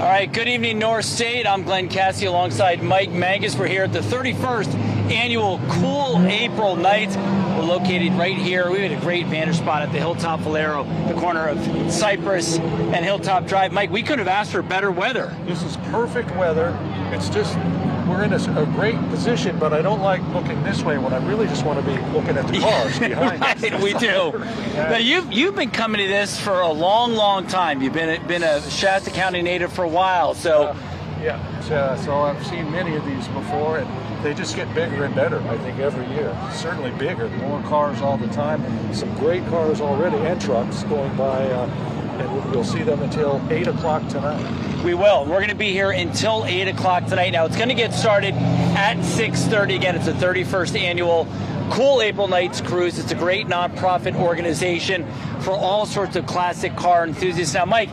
All right, good evening, North State. I'm Glenn Cassie alongside Mike Mangus. We're here at the 31st annual Kool April Nites. We're located right here. We had a great vantage spot at the Hilltop Valero, the corner of Cypress and Hilltop Drive. Mike, we couldn't have asked for better weather. This is perfect weather. It's just, we're in a great position, but I don't like looking this way when I really just want to be looking at the cars behind us. Right, we do. Now, you've been coming to this for a long, long time. You've been a Shasta County native for a while, so. So I've seen many of these before, and they just get bigger and better, I think, every year. Certainly bigger, more cars all the time. Some great cars already, and trucks going by, and we'll see them until 8 o'clock tonight. We will. We're going to be here until 8 o'clock tonight. Now, it's going to get started at 6:30. Again, it's the 31st annual Kool April Nites Cruise. It's a great nonprofit organization for all sorts of classic car enthusiasts. Now, Mike,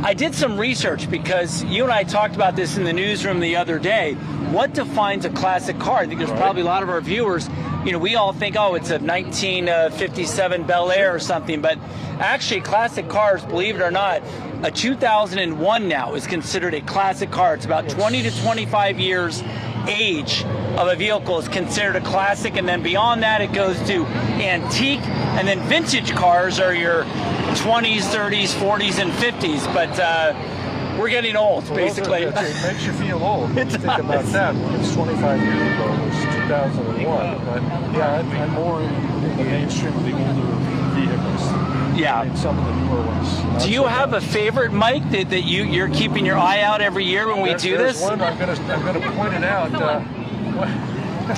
I did some research because you and I talked about this in the newsroom the other day. What defines a classic car? I think there's probably a lot of our viewers, we all think, oh, it's a 1957 Bel Air or something, but actually classic cars, believe it or not, a 2001 now is considered a classic car. It's about 20 to 25 years age of a vehicle is considered a classic, and then beyond that it goes to antique, and then vintage cars are your 20s, 30s, 40s, and 50s, but we're getting old, basically. It makes you feel old when you think about that. It's 25 years ago, it was 2001, but yeah, I'm more in the mainstream of the older vehicles. Yeah. And some of the newer ones. Do you have a favorite, Mike, that you're keeping your eye out every year when we do this? There's one, I'm gonna point it out.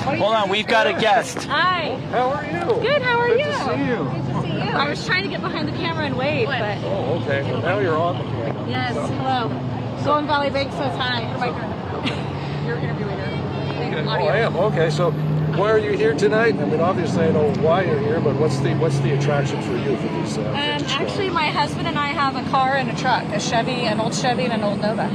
Hold on, we've got a guest. Hi. How are you? Good, how are you? Good to see you. Good to see you. I was trying to get behind the camera and wave, but... Oh, okay. Well, now you're on the camera. Yes, hello. Golden Valley Bank says hi. You're interviewing her. Oh, I am. Okay, so why are you here tonight? I mean, obviously I know why you're here, but what's the attraction for you for these Actually, my husband and I have a car and a truck, a Chevy, an old Chevy and an old Nova.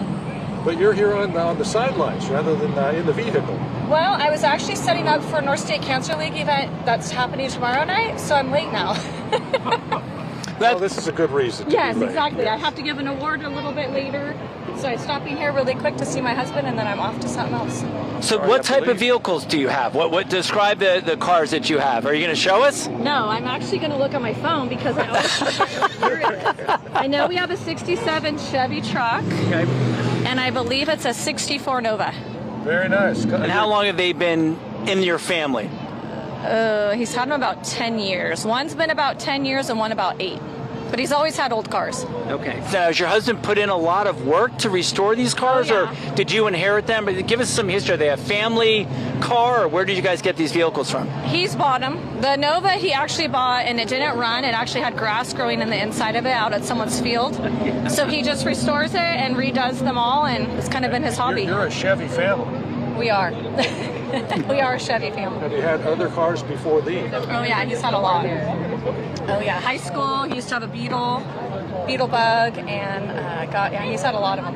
But you're here on the sidelines rather than in the vehicle. Well, I was actually setting up for a North State Cancer League event that's happening tomorrow night, so I'm late now. Well, this is a good reason. Yes, exactly. Yes. I have to give an award a little bit later, so I'm stopping here really quick to see my husband, and then I'm off to something else. So what type of vehicles do you have? What describe the cars that you have? Are you going to show us? No, I'm actually going to look on my phone because I always I know we have a 67 Chevy truck, and I believe it's a 64 Nova. Very nice. And how long have they been in your family? He's had them about 10 years. One's been about 10 years and one about 8. But he's always had old cars. Okay. So has your husband put in a lot of work to restore these cars, or did you inherit them? But give us some history. Are they a family car, or where did you guys get these vehicles from? He's bought them. The Nova he actually bought, and it didn't run. It actually had grass growing in the inside of it out at someone's field. So he just restores it and redoes them all, and it's kind of been his hobby. You're a Chevy family. We are. We are a Chevy family. Have you had other cars before these? Oh yeah, he's had a lot. Oh yeah, high school, he used to have a Beetle Bug, and he's had a lot of them.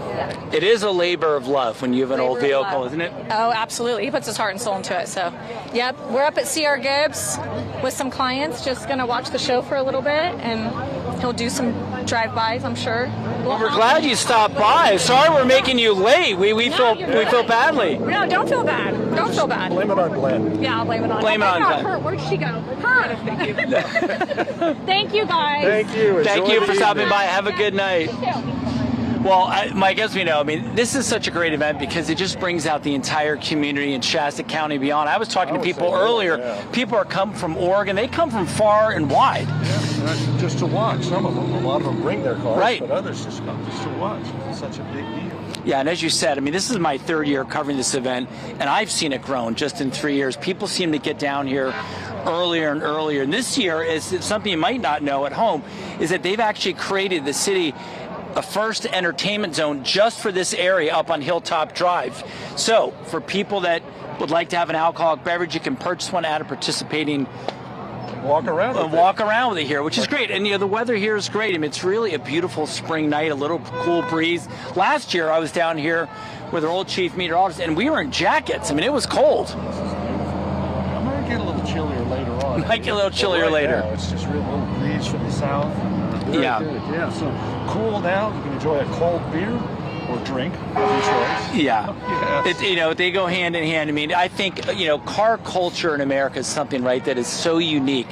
Yeah. It is a labor of love when you have an old vehicle, isn't it? Oh, absolutely. He puts his heart and soul into it. So, yep, we're up at CR Gibbs with some clients, just going to watch the show for a little bit, and he'll do some drive-bys, I'm sure. Well, we're glad you stopped by. Sorry we're making you late. We feel badly. No, don't feel bad. Don't feel bad. Blame it on Glenn. Yeah, I'll blame it on Glenn. Her. Where'd she go? Her. Thank you, guys. Thank you. Thank you for stopping by. Have a good night. You too. Well, Mike, as we know, this is such a great event because it just brings out the entire community in Shasta County beyond. I was talking to people earlier. Yeah. People are coming from Oregon. They come from far and wide. Yeah, just to watch. Some of them. A lot of them bring their cars, right. But others just come just to watch. It's such a big deal. Yeah, and as you said, this is my third year covering this event, and I've seen it grown just in 3 years. People seem to get down here earlier and earlier. And this year is something you might not know at home, is that they've actually created the city a first entertainment zone just for this area up on Hilltop Drive. So for people that would like to have an alcoholic beverage, you can purchase one at a participating walk around with it here, which is great. And the weather here is great. It's really a beautiful spring night, a little cool breeze. Last year I was down here with our old chief meteorologist, and we were in jackets. It was cold. It might get a little chillier later on. Might get a little chillier later. Now, it's just real little breeze from the south. Very Yeah. good. Yeah. So cool now. You can enjoy a cold beer or drink of your choice. Yeah. Yes. You know, they go hand in hand. I mean, I think, you know, car culture in America is something, right, that is so unique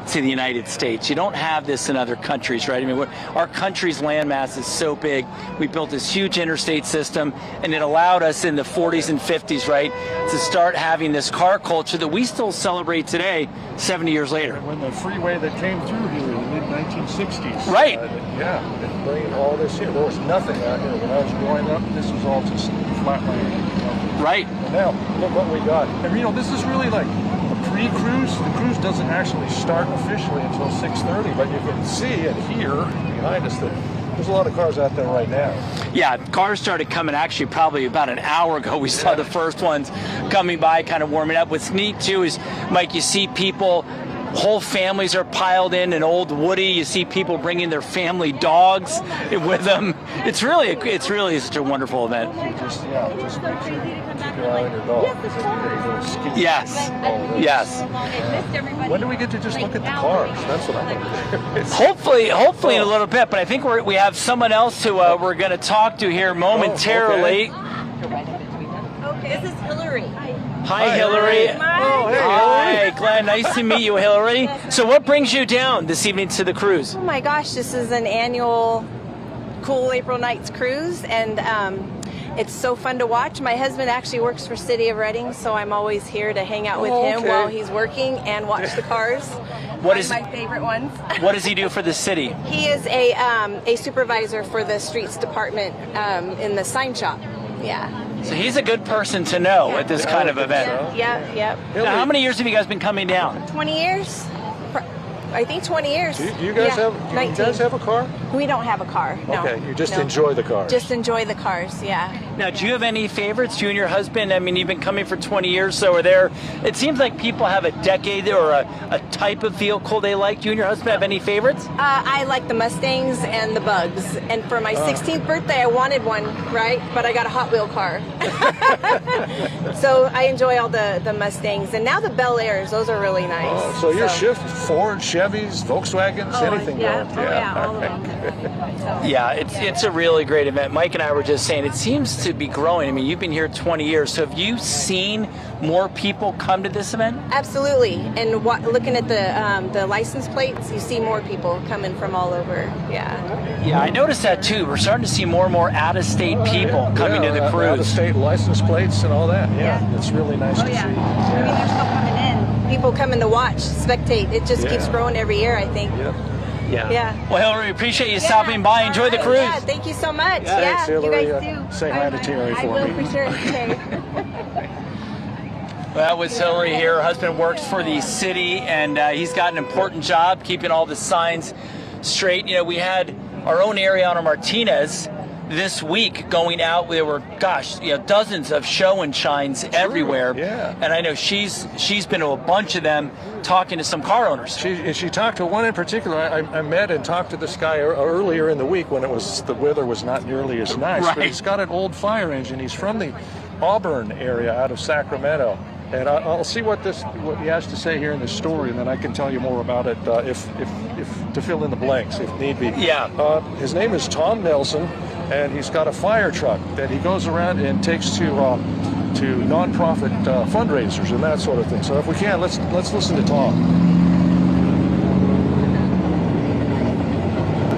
to the United States. You don't have this in other countries, right? I mean, our country's landmass is so big. We built this huge interstate system, and it allowed us in the 40s and 50s, right, to start having this car culture that we still celebrate today, 70 years later. When the freeway that came through here in the mid-1960s. Right. Yeah, and bringing all this here. There was nothing out here when I was growing up. This was all just flat land. Right. And now, look what we got. And you know, this is really like a pre-cruise. The cruise doesn't actually start officially until 6:30, but you can see and hear behind us that there's a lot of cars out there right now. Yeah, cars started coming actually probably about an hour ago. We saw the first ones coming by, kind of warming up. What's neat too is, Mike, you see people, whole families are piled in an old Woody. You see people bringing their family dogs with them. It's really such a wonderful event. Just make sure you keep your eye on your dog, because they're little skinny. Yes, yes. When do we get to just look at the cars? That's what I'm wondering. Hopefully in a little bit, but I think we have someone else who we're going to talk to here momentarily. This is Hillary. Hi, Hillary. Oh, hey, Hi, Hillary. Glenn. Nice to meet you, Hillary. So what brings you down this evening to the cruise? Oh my gosh, this is an annual Kool April Nites Cruise, and it's so fun to watch. My husband actually works for City of Reading, so I'm always here to hang out with him okay. while he's working and watch the cars. What is my favorite ones? What does he do for the city? He is a supervisor for the streets department in the sign shop. Yeah. So he's a good person to know at this kind of event. Yep. Now, how many years have you guys been coming down? 20 years? I think 20 years. Do you guys have? Do you 19. guys have a car? We don't have a car. No. Okay, you just No. enjoy the cars. Just enjoy the cars, yeah. Now, do you have any favorites? You and your husband, I mean, you've been coming for 20 years, so are there, it seems like people have a decade or a type of vehicle they like. Do you and your husband have any favorites? I like the Mustangs and the Bugs. And for my 16th birthday, I wanted one, right? But I got a Hot Wheel car. So I enjoy all the Mustangs. And now the Bel Airs, those are really nice. Oh, so your shift, Ford, Chevys, Volkswagens, anything yeah. goes. Oh, yeah, all of them. So, Yeah, it's a really great event. Mike and I were just saying, it seems to be growing. I mean, you've been here 20 years, so have you seen more people come to this event? absolutely. And looking at the license plates, you see more people coming from all over. Yeah. Yeah, I noticed that too. We're starting to see more and more out-of-state people coming to the cruise. Out-of-state license plates and all that. Yeah, Yeah. it's really nice to see. I mean, they're still coming in. People coming to watch, spectate. It just keeps growing every year, I think. Yep. Yeah. Well, Hillary, appreciate you stopping by. Enjoy the All right, cruise. Yeah, thank you so much. Thanks, Hillary. You guys do. Say hi to Terry I for will me. for sure. Okay. Well, that was Hillary here. Her husband works for the city, and he's got an important job keeping all the signs straight. You know, we had our own Ariana Martinez this week going out. There were, dozens of show and shines everywhere. Yeah. And I know she's been to a bunch of them, talking to some car owners. She talked to one in particular. I met and talked to this guy earlier in the week when the weather was not nearly as nice. Right. But he's got an old fire engine. He's from the Auburn area out of Sacramento. And I'll see what he has to say here in this story, and then I can tell you more about it if to fill in the blanks if need be. Yeah. His name is Tom Nelson, and he's got a fire truck that he goes around and takes to nonprofit fundraisers and that sort of thing. So if we can, let's listen to Tom.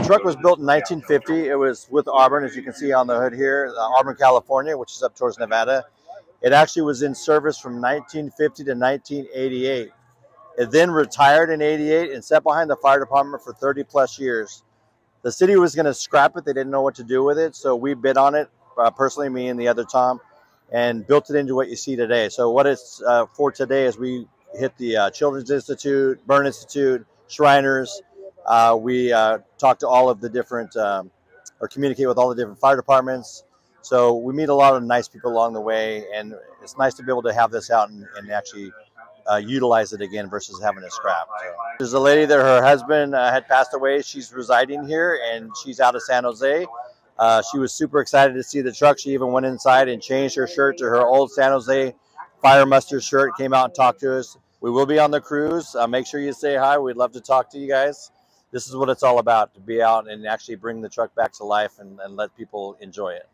The truck was built in 1950. It was with Auburn, as you can see on the hood here, Auburn, California, which is up towards Nevada. It actually was in service from 1950 to 1988. It then retired in 88 and sat behind the fire department for 30 plus years. The city was going to scrap it. They didn't know what to do with it. So we bid on it, personally, me and the other Tom, and built it into what you see today. So what it's for today is we hit the Children's Institute, Burn Institute, Shriners. We talk to all of the different, or communicate with all the different fire departments. So we meet a lot of nice people along the way, and it's nice to be able to have this out and actually utilize it again versus having it scrapped. So, there's a lady that her husband had passed away. She's residing here, and she's out of San Jose. She was super excited to see the truck. She even went inside and changed her shirt to her old San Jose Fire Muster shirt, came out and talked to us. We will be on the cruise. Make sure you say hi. We'd love to talk to you guys. this is what it's all about, to be out and actually bring the truck back to life and let people enjoy it.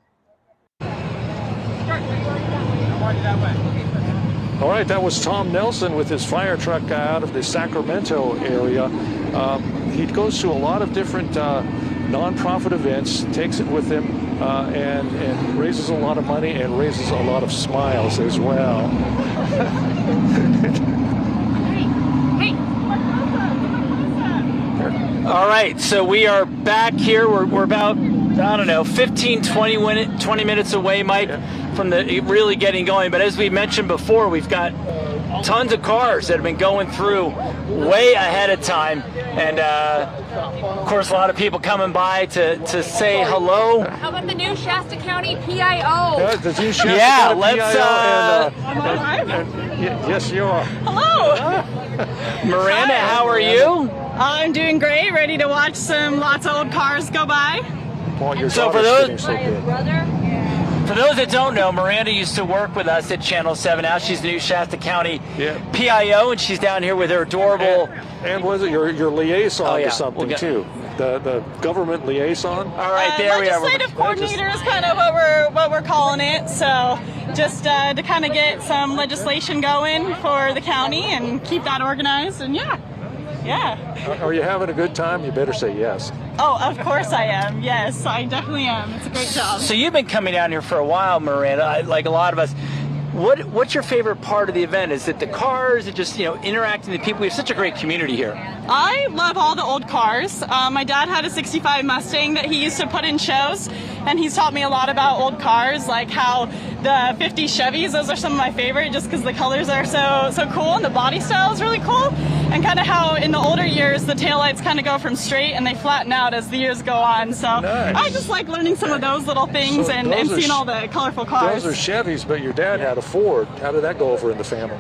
All right, that was Tom Nelson with his fire truck out of the Sacramento area. He goes to a lot of different nonprofit events, takes it with him, and raises a lot of money and raises a lot of smiles as well. All right, so we are back here. We're about, I don't know, 15, 20 minutes away, Mike, from the really getting going. But as we mentioned before, we've got tons of cars that have been going through way ahead of time. And, of course, a lot of people coming by to say hello. How about the new Shasta County PIO? The new Shasta County PIO yes, you are. Hello. Miranda, how are you? I'm doing great. Ready to watch lots of old cars go by. Well, your So for daughter's those- getting so big. For those that don't know, Miranda used to work with us at Channel 7. Now she's the new Shasta County PIO, and she's down here with her adorable... And was it your liaison to something, We'll get- too? The government liaison? All right, there we are. Legislative coordinator is kind of what we're calling it. So just to kind of get some legislation going for the county and keep that organized. And yeah. Are you having a good time? You better say yes. Oh, of course I am. Yes, I definitely am. It's a great job. So you've been coming down here for a while, Miranda, like a lot of us. What's your favorite part of the event? Is it the cars? Is it just, interacting with people? We have such a great community here. I love all the old cars. My dad had a 65 Mustang that he used to put in shows, and he's taught me a lot about old cars, like how the 50 Chevys, those are some of my favorite just because the colors are so cool and the body style is really cool, and kind of how in the older years the taillights kind of go from straight and they flatten out as the years go on. So Nice. I just like learning some of those little things So and those are seeing all the colorful cars. Those are Chevys, but your dad had a Ford. How did that go over in the family?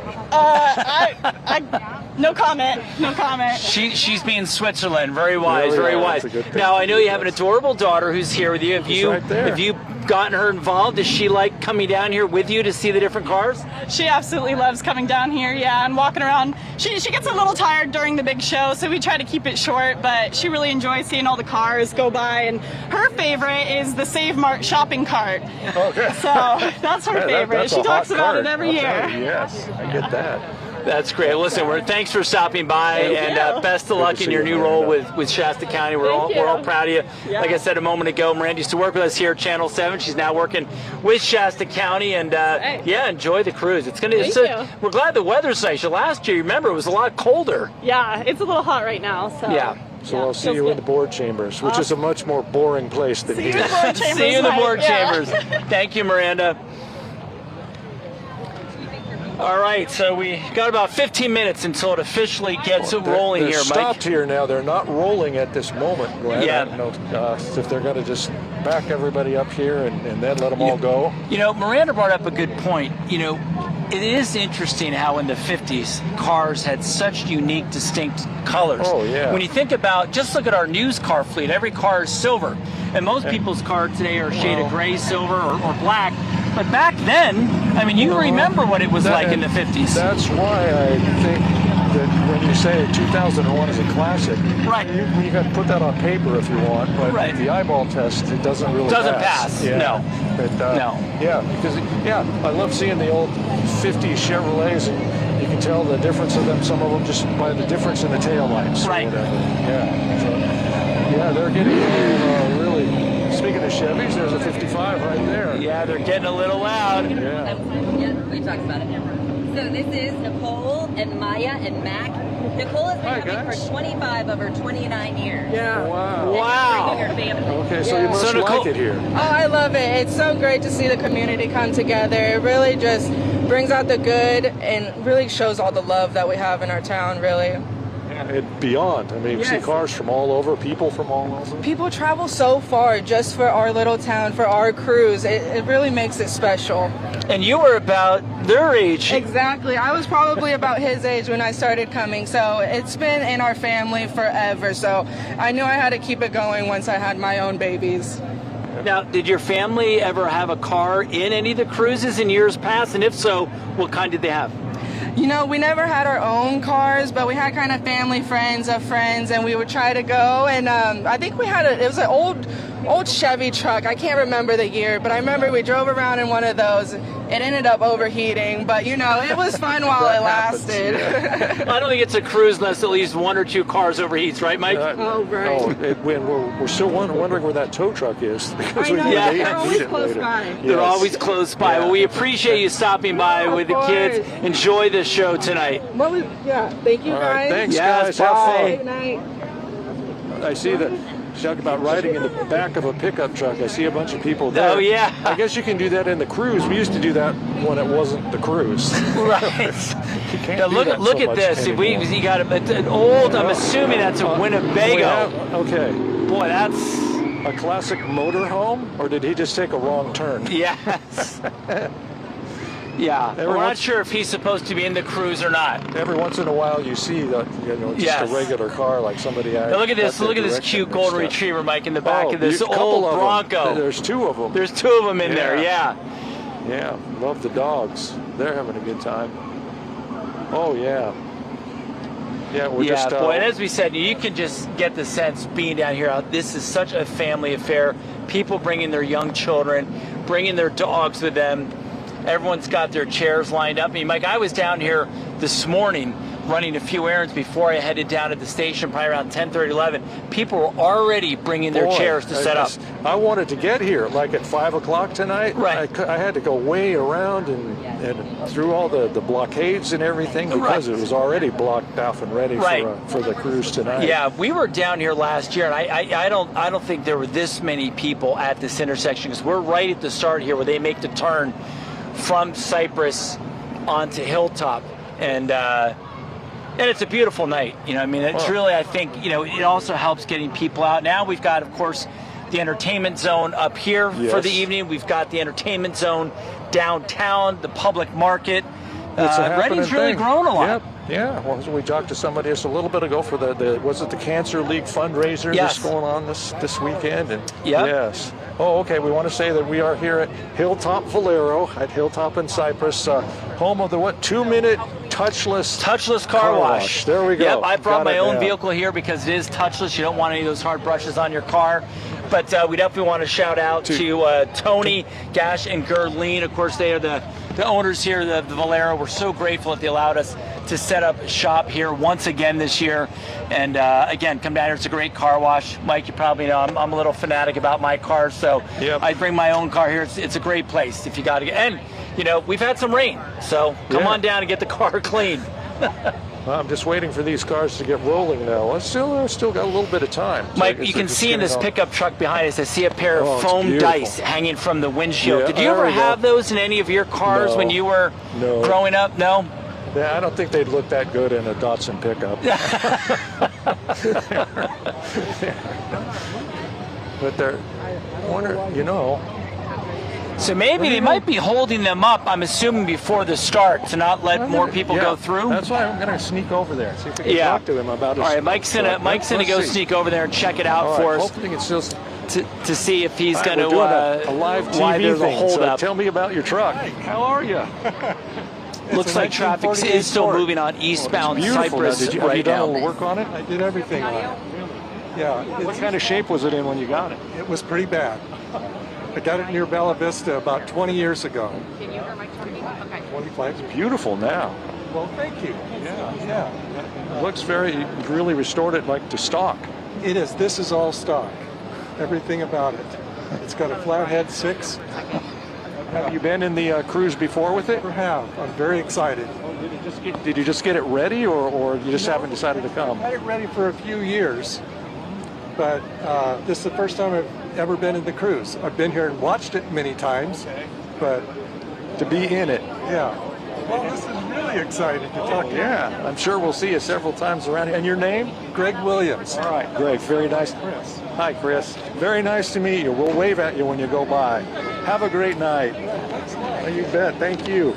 No comment. No comment. She's being Switzerland. Very wise, Really? very Oh, wise. that's a good thing. Now, I know you have an adorable daughter who's here with you. Have you gotten her involved? Does she like coming down here with you to see the different cars? She absolutely loves coming down here, and walking around. She gets a little tired during the big show, so we try to keep it short, but she really enjoys seeing all the cars go by, and her favorite is the Save Mart shopping cart. Okay. So that's her favorite. That's She a talks hot about cart, it every I'll year. tell you, yes, I get that. That's great. Listen, thanks for stopping by, and best of luck to in see your you, new role Miranda. with Shasta County. We're all proud of you. Like I said a moment ago, Miranda used to work with us here at Channel 7. She's now working with Shasta County, and enjoy the cruise. It's gonna. We're glad the weather's nice. Last year, remember, it was a lot colder. Yeah, it's a little hot right now. So Yeah. So I'll see you in the board chambers, which is a much more boring place than here. See you in the board chambers. Thank you, Miranda. All right, so we got about 15 minutes until it officially gets rolling They're here, Mike. stopped here now. They're not rolling at this moment, Glenn. Yeah. I don't know if they're going to just back everybody up here and then let them all go. Miranda brought up a good point. It is interesting how in the 50s cars had such unique, distinct colors. Oh, yeah. When you think about, just look at our news car fleet. Every car is silver. And most people's cars today are a shade of gray, silver, or black. But back then, you remember what it was like in the 50s. That's why I think that when you say 2001 is a classic, Right. you can put that on paper if you want, but Right. the eyeball test, it doesn't really Doesn't pass. pass, Yeah. no. But, No. Yeah, because, I love seeing the old 50s Chevrolets, and you can tell the difference of them, some of them just by the difference in the taillights. Right. Or whatever. Yeah. So, they're getting really... Speaking of Chevys, there's a 55 right there. Yeah, they're getting a little loud. Yeah. We talked about it. So this is Nicole and Maya and Mac. Nicole has been coming for 25 of her 29 years. Wow. Wow. Bringing her family. Okay, so you must Nicole- like it here. Oh, I love it. It's so great to see the community come together. It really just brings out the good and really shows all the love that we have in our town, really. And beyond. You see Yes. cars from all over, people from all over. People travel so far just for our little town, for our cruise. It really makes it special. And you were about their age. Exactly. I was probably about his age when I started coming, so it's been in our family forever. So I knew I had to keep it going once I had my own babies. Now, did your family ever have a car in any of the cruises in years past? And if so, what kind did they have? you know, we never had our own cars, but we had kind of family friends of friends, and we would try to go. And I think we had it was an old Chevy truck. I can't remember the year, but I remember we drove around in one of those. It ended up overheating, but you know, it was fun while it lasted. Yeah. I don't think it's a cruise unless at least 1 or 2 cars overheats, right, Mike? Oh, right. No, we're still wondering where that tow truck is. Because I know, Yeah. they're always close by. They're always close by. Yeah. Well, we appreciate you stopping by with the kids. course. Enjoy the show tonight. Thank you All right, guys. thanks, Yes, guys. Have bye. fun. Good night. I see that. Talk about riding in the back of a pickup truck. I see a bunch of people there. Oh, yeah. I guess you can do that in the cruise. We used to do that when it wasn't the cruise. Right. You can't Now do look that look so at much this. anymore. You got an old. I'm assuming that's a Winnebago. Okay. Boy, that's A classic motorhome, or did he just take a wrong turn? yes. Yeah, we're not sure if he's supposed to be in the cruise or not. Every once in a while, you see that, you know, just Yes. a regular car like somebody. Now look at this. Look at this cute golden retriever, Mike, in the back of this old Bronco. There's 2 of them. There's 2 of them in there. Yeah. Yeah, love the dogs. They're having a good time. Oh yeah. Yeah, we're just. Boy, and as we said, you can just get the sense being down here. This is such a family affair. People bringing their young children, bringing their dogs with them. Everyone's got their chairs lined up. I mean, Mike, I was down here this morning running a few errands before I headed down to the station, probably around 10:30, 11. People were already bringing their chairs to set up. I wanted to get here like at 5 o'clock tonight. Right. I had to go way around and through all the blockades and everything because it was already blocked off and ready for the cruise tonight. Yeah, we were down here last year, and I don't think there were this many people at this intersection because we're right at the start here where they make the turn from Cypress onto Hilltop, and it's a beautiful night. You know, I mean, it's really, I think, you know, it also helps getting people out. Now we've got, of course, the entertainment zone up here for the evening. We've got the entertainment zone downtown, the public market. Reading's really grown a lot. Yep. Yeah, well, we talked to somebody just a little bit ago for was it the Cancer League fundraiser that's going on this weekend? And yes. Oh, okay. We want to say that we are here at Hilltop Valero at Hilltop and Cypress, home of the 2-minute touchless car wash. There we go. Yep, I brought my own vehicle here because it is touchless. You don't want any of those hard brushes on your car. But we definitely want to shout out to Tony, Gash, and Gerline. Of course, they are the owners here of the Valero. We're so grateful that they allowed us to set up shop here once again this year. And again, come down here. It's a great car wash. Mike, you probably know I'm a little fanatic about my cars, so I bring my own car here. It's a great place if you got to get. And, you know, we've had some rain, so come on down and get the car clean. Well, I'm just waiting for these cars to get rolling now. I still got a little bit of time. So Mike, you can see in this pickup truck behind us, I see a pair of foam dice hanging from the windshield. Yeah, Did you ever have those in any of your cars when you were growing up? No? Yeah, I don't think they'd look that good in a Datsun pickup. But they're, I wonder, you know. So maybe they might be holding them up, I'm assuming, before the start to not let more people go through. That's why I'm going to sneak over there. See if we can talk to him about it. All right, Mike's gonna go sneak over there and check it out for us. Hopefully it's just to see if he's going to a live TV why there's a thing. hold up. So tell me about your truck. How are you? Looks like traffic is still moving on eastbound Cypress have you right done now. a little work on it? I did everything on it. Yeah. What kind of shape was it in when you got it? It was pretty bad. I got it near Bella Vista about 20 years ago. Can you hear my talking? Okay. 25. It's beautiful now. Well, thank you. Yeah. It looks you really restored it like to stock. It is. This is all stock. Everything about it. It's got a flathead 6. Have you been in the cruise before with it? I have. I'm very excited. Did you just get it ready, or you just haven't decided to come? I had it ready for a few years, but this is the first time I've ever been in the cruise. I've been here and watched it many times, but to be in it. Yeah. Well, this is really exciting to talk to you. Yeah, I'm sure we'll see you several times around here. And your name? Greg Williams. All right, Greg. Very nice. Chris. Hi, Chris. Very nice to meet you. We'll wave at you when you go by. Have a great night. Oh, you bet. Thank you.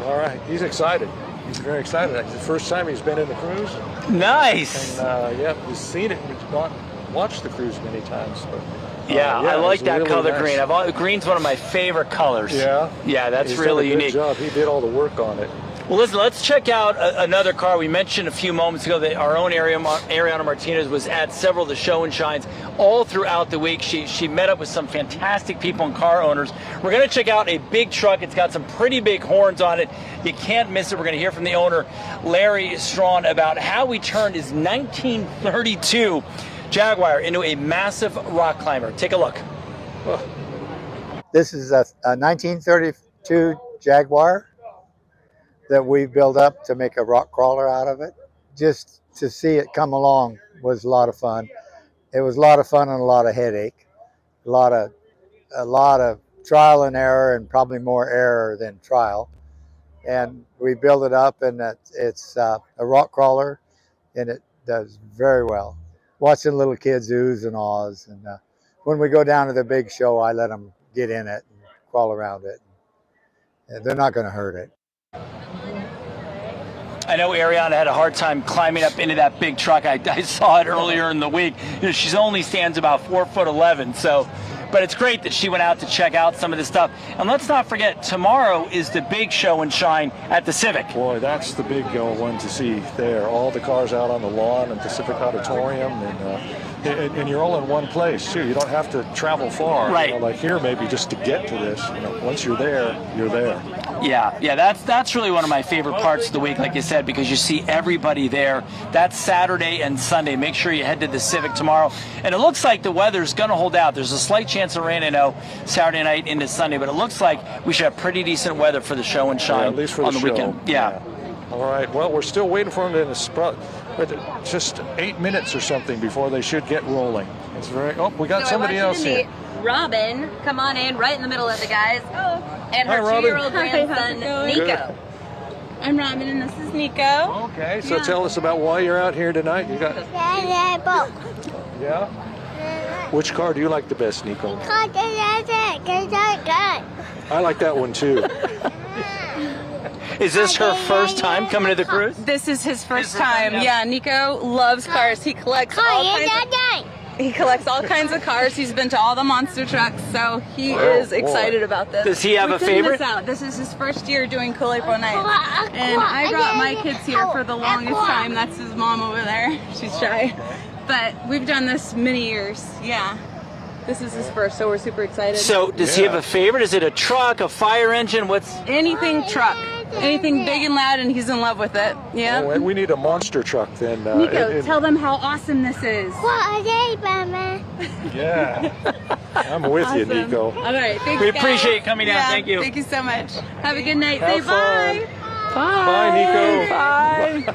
All right, he's excited. He's very excited. It's the first time he's been in the cruise. Nice. And he's seen it. He's gone watched the cruise many times. But, Yeah, I like that really color nice. green. Green's one of my favorite colors. Yeah? Yeah, that's He's really done a good unique. job. He did all the work on it. Well, listen, let's check out another car. We mentioned a few moments ago that our own Ariana Martinez was at several of the show and shines all throughout the week. She met up with some fantastic people and car owners. We're going to check out a big truck. It's got some pretty big horns on it. You can't miss it. We're going to hear from the owner, Larry Strawn, about how he turned his 1932 Jaguar into a massive rock climber. Take a look. This is a 1932 Jaguar that we built up to make a rock crawler out of it. Just to see it come along was a lot of fun. It was a lot of fun and a lot of headache. A lot of trial and error, and probably more error than trial. And we built it up, and it's a rock crawler, and it does very well. Watching little kids oohs and ahs, and when we go down to the big show, I let them get in it and crawl around it. And they're not going to hurt it. I know Ariana had a hard time climbing up into that big truck. I saw it earlier in the week. She only stands about 4'11", so. But it's great that she went out to check out some of this stuff. And let's not forget, tomorrow is the big show and shine at the Civic. Boy, that's the big one to see there. All the cars out on the lawn at the Civic Auditorium, and you're all in one place too. You don't have to travel far. Right. You know, like here, maybe just to get to this. You know, once you're there, you're there. Yeah, that's really one of my favorite parts of the week, like you said, because you see everybody there. That's Saturday and Sunday. Make sure you head to the Civic tomorrow. And it looks like the weather's going to hold out. There's a slight chance of rain, I know, Saturday night into Sunday, but it looks like we should have pretty decent weather for the show and shine at least for on the the show. weekend. Yeah. All right. Well, we're still waiting for them to just 8 minutes or something before they should get rolling. It's very. Oh, we got somebody else here. Robin, come on in, right in the middle of the guys. Oh. And her Hi, 2-year-old Robin. grandson, Nico. Good. I'm Robin, and this is Nico. Okay, so tell us about why you're out here tonight. You got. Yeah. Which car do you like the best, Nico? I like that one too. Is this her first time coming to the cruise? This is his first time. Yeah, Nico loves cars. He collects all kinds of cars. He's been to all the monster trucks, so he is excited about this. Does he have a favorite? This is his first year doing Kool April Nites, and I brought my kids here for the longest time. That's his mom over there. She's shy, but we've done this many years. Yeah, this is his first, so we're super excited. So does he have a favorite? Is it a truck, a fire engine? What's anything truck? Anything big and loud, and he's in love with it. Yeah. Oh, and we need a monster truck then. Nico, tell them how awesome this is. Yeah. I'm with you, Nico. All right. Thanks, We guys. appreciate you coming down. Yeah, Thank you. Thank you so much. Have a good night. Have Say bye. Bye. Bye, Nico. Bye.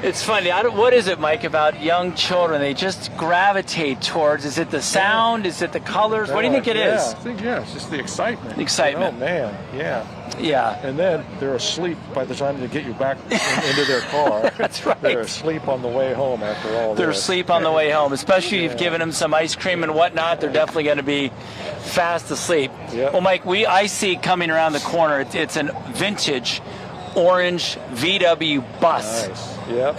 It's funny. What is it, Mike, about young children? They just gravitate towards. Is it the sound? Is it the colors? What do you think it is? I think, it's just the excitement. The excitement. Oh, man. Yeah. Yeah. And then they're asleep by the time they get you back into their car. That's right. They're asleep on the way home after all They're this. asleep on the way home, especially if you've given them some ice cream and whatnot. They're definitely going to be fast asleep. Yep. Well, Mike, I see coming around the corner, it's a vintage orange VW bus. Nice. Yep.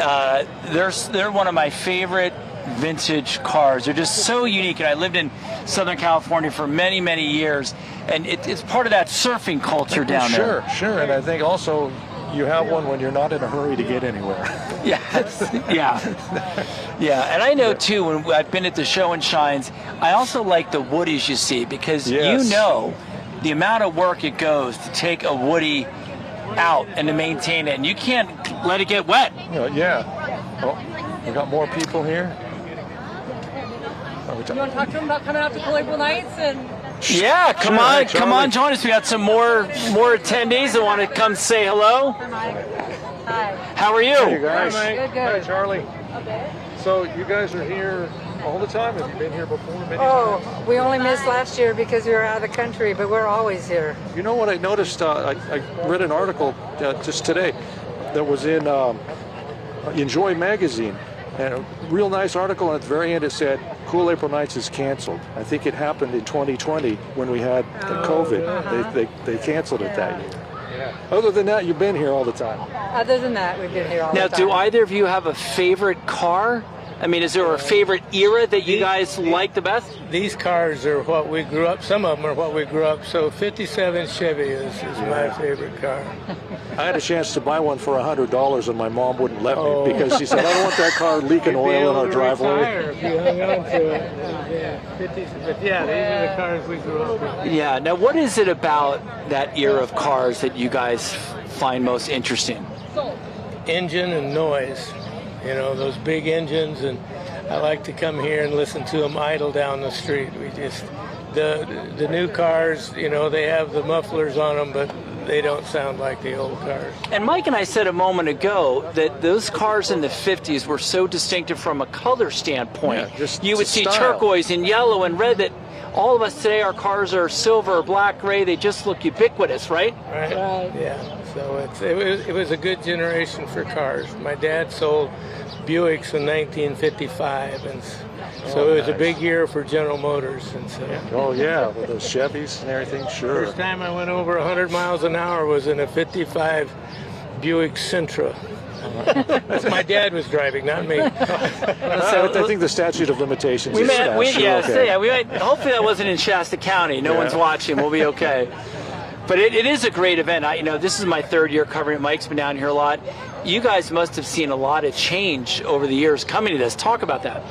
They're one of my favorite vintage cars. They're just so unique, and I lived in Southern California for many, many years, and it's part of that surfing culture down there. Sure. And I think also you have one when you're not in a hurry to get anywhere. Yes. Yeah. And I know too, when I've been at the show and shines, I also like the Woodies you see, because you know the amount of work it goes to take a Woody out and to maintain it, and you can't let it get wet. Yeah. Oh, we got more people here. You want to talk to them about coming out to Kool April Nites and? Yeah, come on, join us. We got some more attendees that want to come say hello. Hi. How are you? Hey, guys. Good. Hi, Charlie. Okay. So you guys are here all the time? Have you been here before many times? We only missed last year because we were out of the country, but we're always here. You know what I noticed? I read an article just today that was in Enjoy magazine, and a real nice article. And at the very end, it said Kool April Nites is canceled. I think it happened in 2020 when we had COVID. They canceled it that year. Yeah. Other than that, you've been here all the time. Other than that, we've been here all the time. Now, do either of you have a favorite car? I mean, is there a favorite era that you guys like the best? These cars are what we grew up. Some of them are what we grew up. So 57 Chevy is my favorite car. I had a chance to buy one for $100, and my mom wouldn't let me because she said, "I don't want that car leaking oil in our driveway." If you hung on to it. Yeah, 50s. But yeah, these are the cars we grew up with. Yeah. Now, what is it about that era of cars that you guys find most interesting? Engine and noise. You know, those big engines, and I like to come here and listen to them idle down the street. We just, the new cars, you know, they have the mufflers on them, but they don't sound like the old cars. And Mike and I said a moment ago that those cars in the 50s were so distinctive from a color standpoint. Yeah, just you would see style. turquoise and yellow and red, that all of us today, our cars are silver, black, gray. They just look ubiquitous, right? Right. Yeah. So it was a good generation for cars. My dad sold Buicks in 1955, and so it was a big year for General Motors. And so. Oh yeah, with those Chevys and everything. Sure. First time I went over 100 miles an hour was in a 55 Buick Sentra. My dad was driving, not me. I think the statute of limitations is yeah, okay. we might, hopefully that wasn't in Shasta County. No one's watching. We'll be okay. But it is a great event. This is my third year covering it. Mike's been down here a lot. You guys must have seen a lot of change over the years coming to this. Talk about that.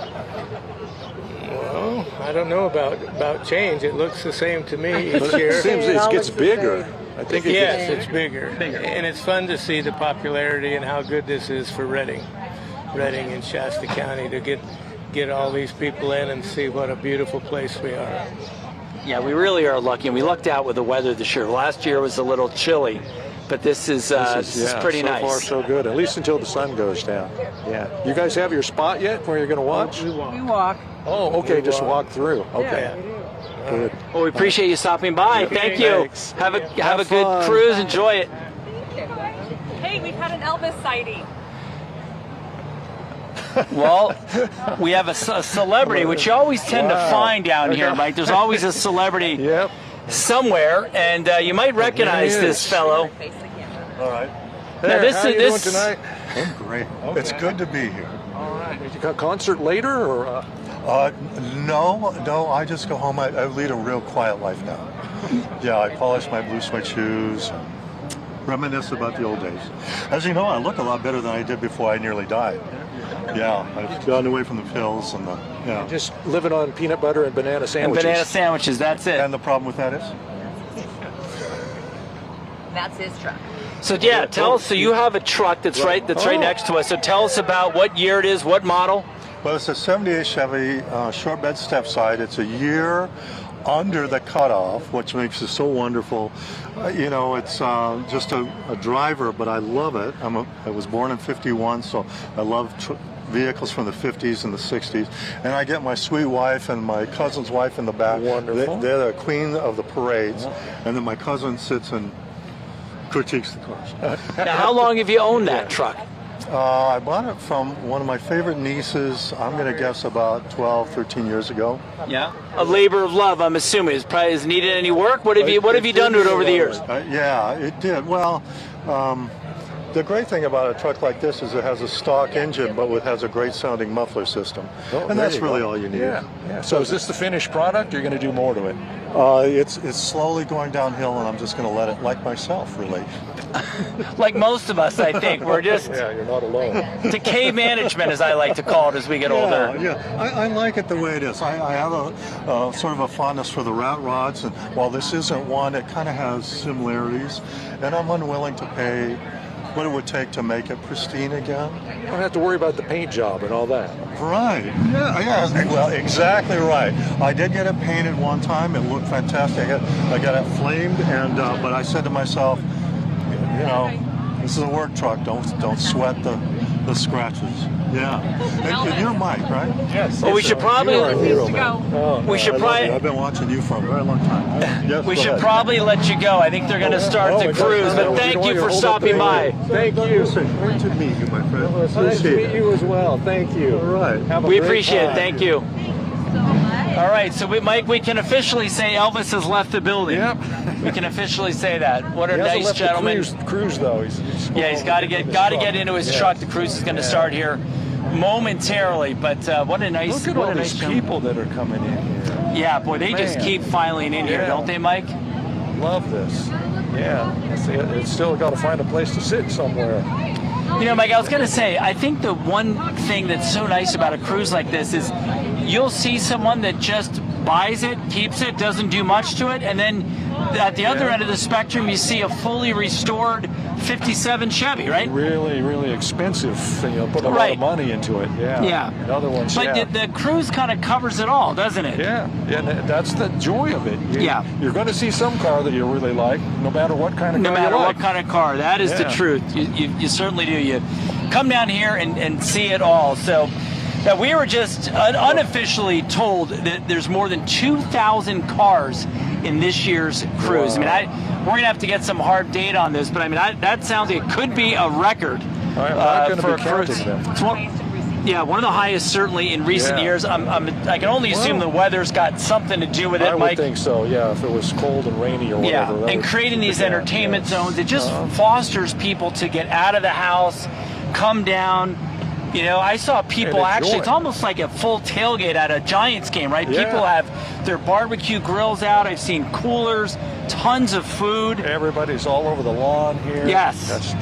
Well, I don't know about change. It looks the same to me each year. It seems it gets bigger. I think it's bigger. And it's fun to see the popularity and how good this is for Redding and Shasta County, to get all these people in and see what a beautiful place we are. Yeah, we really are lucky, and we lucked out with the weather this year. Last year was a little chilly, but this is pretty nice. So far, so good. At least until the sun goes down. Yeah. You guys have your spot yet where you're going to watch? We walk. Oh, okay. Just walk through. Okay. Yeah. Good. Well, we appreciate you stopping by. Okay, Thank you. Thanks. Have a good cruise. Enjoy it. Hey, we've had an Elvis sighting. Well, we have a celebrity, which you always tend to find down here, Mike. There's always a celebrity somewhere, and you might recognize this fellow. All right. Now, how you doing tonight? I'm great. Okay. It's good to be here. All right. Did you got a concert later, or? No. I just go home. I lead a real quiet life now. Yeah, I polish my blue suede shoes, reminisce about the old days. As you know, I look a lot better than I did before I nearly died. Yeah, I've gotten away from the pills and just living on peanut butter and banana sandwiches. And banana sandwiches, that's it. And the problem with that is? That's his truck. So tell us. So you have a truck that's right next to us. So tell us about what year it is, what model. Well, it's a '78 Chevy short bed step side. It's a year under the cutoff, which makes it so wonderful. It's just a driver, but I love it. I was born in '51, so I love vehicles from the 50s and the 60s. And I get my sweet wife and my cousin's wife in the back. Wonderful. They're the queen of the parades. And then my cousin sits and critiques the cars. Now, how long have you owned that truck? I bought it from one of my favorite nieces, I'm going to guess about 12, 13 years ago. Yeah. A labor of love, I'm assuming. Has needed any work? What have you done to it over the years? Yeah, it did. Well, the great thing about a truck like this is it has a stock engine, but it has a great sounding muffler system. And that's really all you need. Yeah. So is this the finished product, or you're going to do more to it? It's slowly going downhill, and I'm just going to let it, like myself, really. Like most of us, I think. We're just... Yeah, you're not alone. Decay management, as I like to call it, as we get older. Yeah, I like it the way it is. I have a sort of a fondness for the rat rods, and while this isn't one, it kind of has similarities, and I'm unwilling to pay what it would take to make it pristine again. You don't have to worry about the paint job and all that. Right. Yeah. Well, exactly right. I did get it painted one time. It looked fantastic. I got it flamed, and but I said to myself, this is a work truck. Don't sweat the scratches. Yeah. And you're Mike, right? Yes. Well, we should probably. I've been watching you for a very long time. Yes, we should probably let you go. I think they're going to start the cruise. But thank you for stopping by. Thank you. Great to meet you, my friend. Nice to meet you as well. Thank you. All right. We appreciate it. Thank you. All right, so Mike, we can officially say Elvis has left the building. Yep. We can officially say that. What a nice left gentleman. The cruise though. He's He's got to get into his truck. The cruise is going to start here momentarily. But what a nice, Look at all these show. people that are coming in here. Yeah, boy, they just keep filing in here, don't they, Mike? Love this. Yeah, it's still got to find a place to sit somewhere. You know, Mike, I was going to say, I think the one thing that's so nice about a cruise like this is you'll see someone that just buys it, keeps it, doesn't do much to it, and then at the other end of the spectrum, you see a fully restored 57 Chevy, right? Really, really expensive. Put a lot of money into it. Yeah. The other ones, But the cruise kind of covers it all, doesn't it? Yeah, and that's the joy of it. You're going to see some car that you really like, no matter what kind of car you like. No matter what kind of car. That is the truth. You certainly do. You come down here and see it all. So that we were just unofficially told that there's more than 2,000 cars in this year's cruise. Wow. I mean, we're going to have to get some hard data on this, but I mean, that sounds like it could be a record for a cruise. One of the highest certainly in recent years. I can only assume the weather's got something to do with it, I would Mike. think so, if it was cold and rainy or whatever. Yeah, and creating these entertainment zones, it just fosters people to get out of the house, come down. You know, I saw people actually, it's almost like a full tailgate at a Giants game, right? Yeah. People have their barbecue grills out. I've seen coolers, tons of food. Everybody's all over the lawn here. Yes. Just,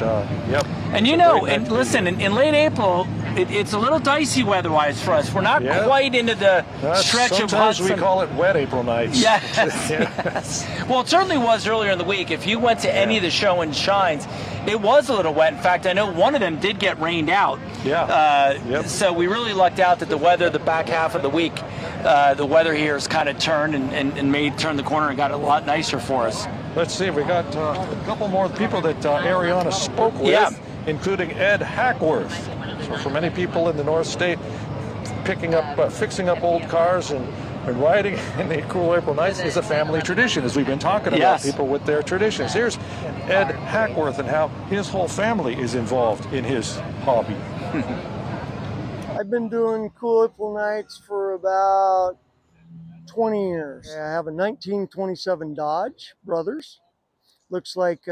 And you know, and listen, in late April, it's a little dicey weather-wise for us. We're not quite into the stretch of hot. Sometimes we call it wet April nights. Yes. Well, it certainly was earlier in the week. If you went to any of the show and shines, it was a little wet. In fact, I know one of them did get rained out. So we really lucked out that the weather, the back half of the week, the weather here has kind of turned and made turn the corner and got a lot nicer for us. Let's see, we got a couple more people that Ariana spoke with, including Ed Hackworth. So for many people in the North State, fixing up old cars and riding in the Kool April Nights is a family tradition, as we've been talking about people with their traditions. Here's Ed Hackworth and how his whole family is involved in his hobby. I've been doing Kool April Nights for about 20 years. I have a 1927 Dodge Brothers. Looks like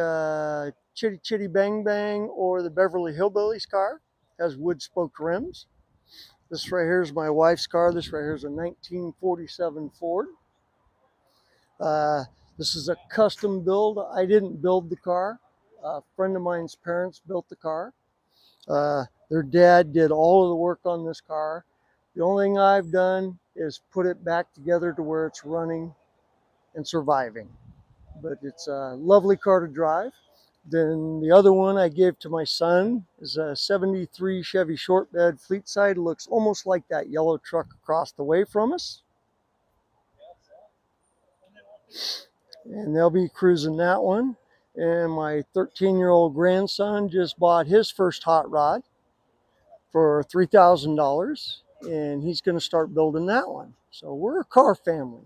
Chitty Chitty Bang Bang or the Beverly Hillbillies car. Has wood spoke rims. This right here is my wife's car. This right here is a 1947 Ford. This is a custom build. I didn't build the car. A friend of mine's parents built the car. Their dad did all of the work on this car. The only thing I've done is put it back together to where it's running and surviving. But it's a lovely car to drive. Then the other one I gave to my son is a 73 Chevy short bed fleet side. It looks almost like that yellow truck across the way from us. And they'll be cruising that one. And my 13-year-old grandson just bought his first hot rod for $3,000. And he's going to start building that one. So we're a car family.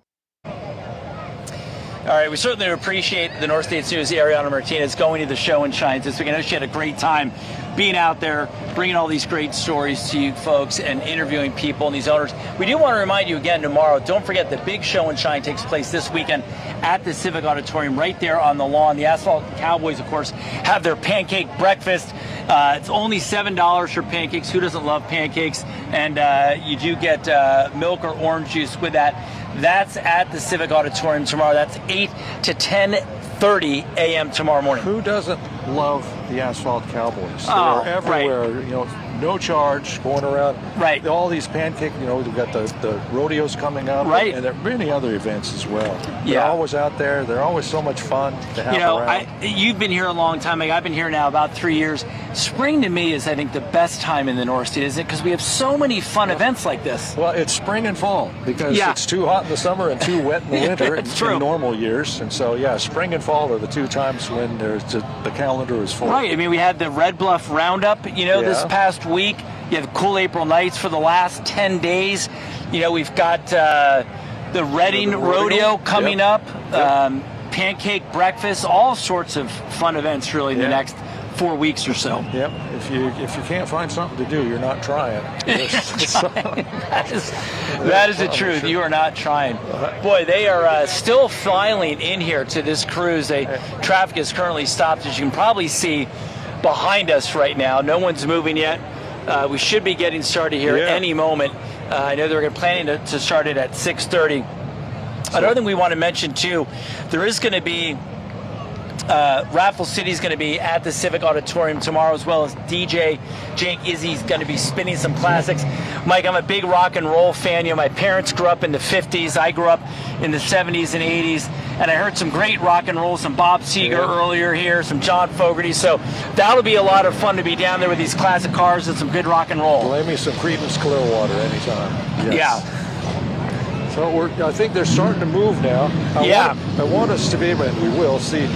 All right, we certainly appreciate the North States News' Ariana Martinez going to the show and shines this weekend. I know she had a great time being out there, bringing all these great stories to you folks and interviewing people and these owners. We do want to remind you again tomorrow, don't forget the big show and shine takes place this weekend at the Civic Auditorium right there on the lawn. The Asphalt Cowboys, of course, have their pancake breakfast. It's only $7 for pancakes. Who doesn't love pancakes? And you do get milk or orange juice with that. That's at the Civic Auditorium tomorrow. That's 8 to 10:30 a.m. tomorrow morning. Who doesn't love the Asphalt Cowboys? They're everywhere. You know, no charge, going around. Right. All these pancake, we've got the rodeos coming up. Right. And there are many other events as well. They're always out there. They're always so much fun to have around. You've been here a long time. I've been here now about 3 years. Spring to me is, I think, the best time in the North State, isn't it? Because we have so many fun events like this. Well, it's spring and fall because it's too hot in the summer and too wet in the winter in normal years. And so, spring and fall are the two times when the calendar is full. Right. I mean, we had the Red Bluff Roundup, this past week. You have Kool April Nights for the last 10 days. We've got the Reading Rodeo coming up, pancake breakfast, all sorts of fun events really in the next 4 weeks or so. Yep. If you can't find something to do, you're not trying. That is the truth. You are not trying. Boy, they are still filing in here to this cruise. Traffic is currently stopped, as you can probably see behind us right now. No one's moving yet. We should be getting started here any moment. I know they're planning to start it at 6:30. Another thing we want to mention too, there is going to be Raffle City is going to be at the Civic Auditorium tomorrow, as well as DJ Jake Izzy's going to be spinning some classics. Mike, I'm a big rock and roll fan. You know, my parents grew up in the 50s. I grew up in the 70s and 80s, and I heard some great rock and roll, some Bob Seger earlier here, some John Fogerty. So that'll be a lot of fun to be down there with these classic cars and some good rock and roll. Blame me some Creedence Clearwater anytime. Yes. Yeah. So I think they're starting to move now. I want us to be able, and we will see,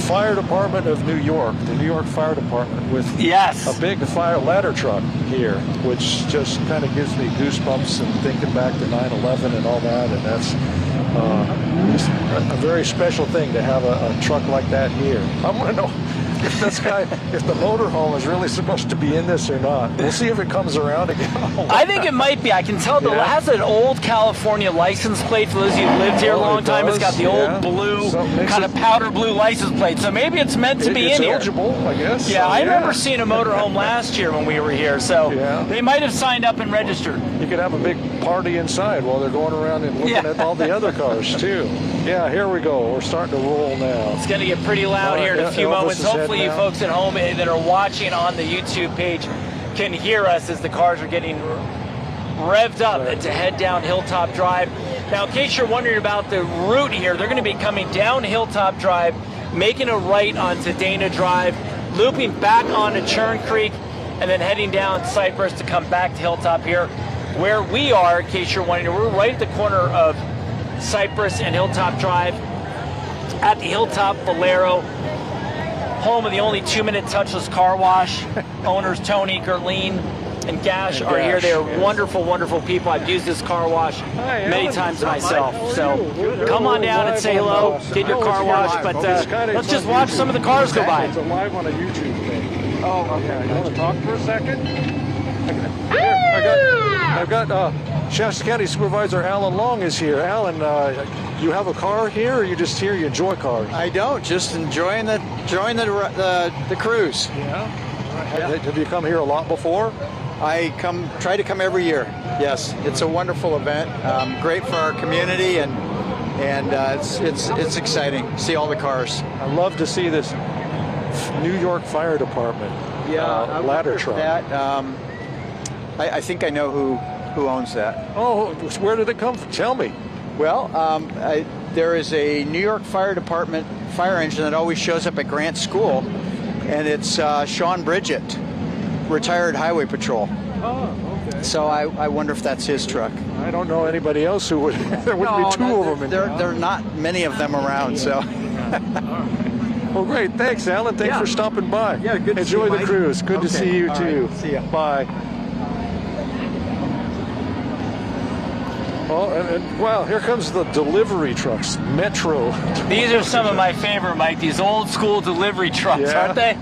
Fire Department of New York, the New York Fire Department, with a big fire ladder truck here, which just kind of gives me goosebumps and thinking back to 9/11 and all that, and that's just a very special thing to have a truck like that here. I want to know if if the motorhome is really supposed to be in this or not. We'll see if it comes around again. I think it might be. I can tell it has an old California license plate. For those of you who lived here a long time, it's got the old blue, kind of powder blue license plate. So maybe it's meant to be in here. It's eligible, I guess. Yeah, I remember seeing a motorhome last year when we were here. So they might have signed up and registered. You could have a big party inside while they're going around and looking at all the other cars too. Yeah, here we go. We're starting to roll now. It's going to get pretty loud here in a few moments. Hopefully you folks at home that are watching on the YouTube page can hear us as the cars are getting revved up to head down Hilltop Drive. Now, in case you're wondering about the route here, they're going to be coming down Hilltop Drive, making a right onto Dana Drive, looping back onto Churn Creek, and then heading down Cypress to come back to Hilltop here. Where we are, in case you're wondering, we're right at the corner of Cypress and Hilltop Drive at the Hilltop Valero, home of the only 2-minute touchless car wash. Owners Tony, Gerline, and Gash are here. They are wonderful, wonderful people. I've used this car wash many times myself. So come on down and say hello, get your car washed. But let's just watch some of the cars go by. It's a live on a YouTube thing. Oh, okay. You want to talk for a second? I've got Shasta County Supervisor Alan Long is here. Alan, you have a car here, or you just here? You enjoy cars? I don't. Just enjoying the cruise. Yeah. Have you come here a lot before? I try to come every year. Yes, it's a wonderful event. Great for our community, and it's exciting to see all the cars. I love to see this New York Fire Department ladder truck. I think I know who owns that. Oh, where did it come from? Tell me. Well, there is a New York Fire Department fire engine that always shows up at Grant School, and it's Sean Bridget, retired highway patrol. Oh, okay. So I wonder if that's his truck. I don't know anybody else who would. There would be two of them. There are not many of them around, so. Well, great. Thanks, Alan. Thanks for stopping by. Yeah, good to Enjoy see you, the Mike. cruise. Good to see you, too. Right. See ya. Bye. Oh, and wow, here comes the delivery trucks, Metro. These are some of my favorite, Mike, these old school delivery trucks, aren't they?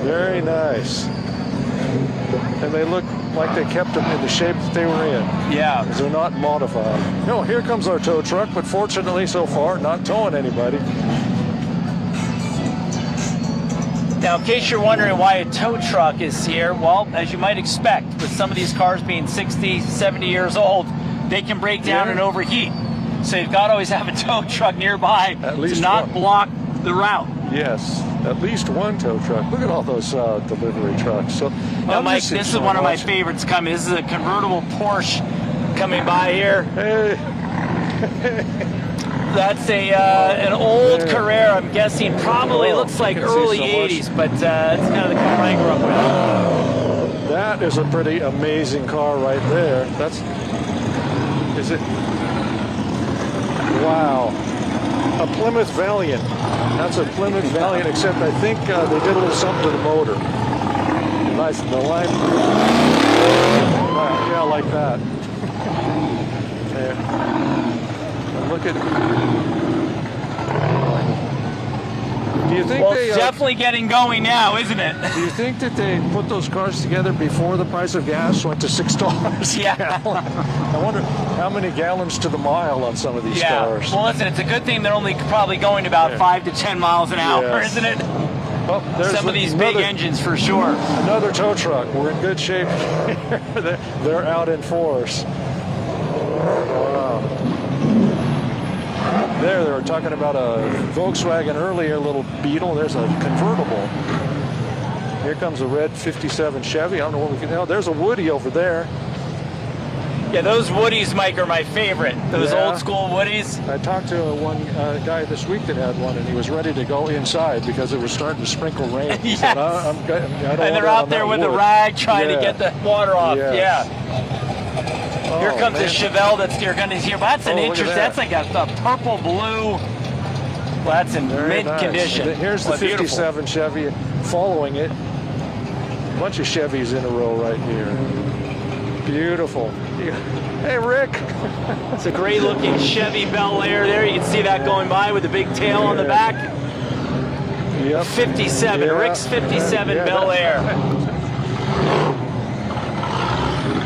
Very nice. And they look like they kept them in the shape that they were in. Yeah. They're not modified. No, here comes our tow truck, but fortunately so far, not towing anybody. Now, in case you're wondering why a tow truck is here, well, as you might expect, with some of these cars being 60, 70 years old, they can break down and overheat. So you've got to always have a tow truck nearby to not block the route. Yes, at least one tow truck. Look at all those delivery trucks. So now, Mike, this is one of my favorites coming. This is a convertible Porsche coming by here. Hey. That's an old Carrera, I'm guessing, probably looks like early 80s, but it's kind of the car I grew up with. That is a pretty amazing car right there. Is it? Wow. A Plymouth Valiant. That's a Plymouth Valiant, except I think they did a little something to the motor. Nice, the line. Yeah, like that. Yeah. Look at. Do you think it's definitely getting going now, isn't it? Do you think that they put those cars together before the price of gas went to $6 a gallon? I wonder how many gallons to the mile on some of these cars. Well, listen, it's a good thing they're only probably going about 5 to 10 miles an hour, isn't it? Oh, there's some of these big engines for sure. Another tow truck. We're in good shape. They're out in force. Wow. There, they were talking about a Volkswagen earlier, little Beetle. There's a convertible. Here comes a red 57 Chevy. I don't know what we can. Oh, there's a Woody over there. Yeah, those Woodies, Mike, are my favorite. Those old school Woodies. I talked to one guy this week that had one, and he was ready to go inside because it was starting to sprinkle rain. He Yes. said, I don't And they're out there with a rag trying to get the water off. Yes. Yeah. Here comes man. a Chevelle that's you're going to hear. That's an look at interest. that. That's like a purple blue. Well, that's in Very mint nice. condition. Here's the Well, beautiful. 57 Chevy following it. A bunch of Chevys in a row right here. Beautiful. Hey, Rick. It's a great looking Chevy Bel Air there. You can see that going by with the big tail on the back. Yep. 57, Yeah. Rick's 57 Yeah, Bel Air.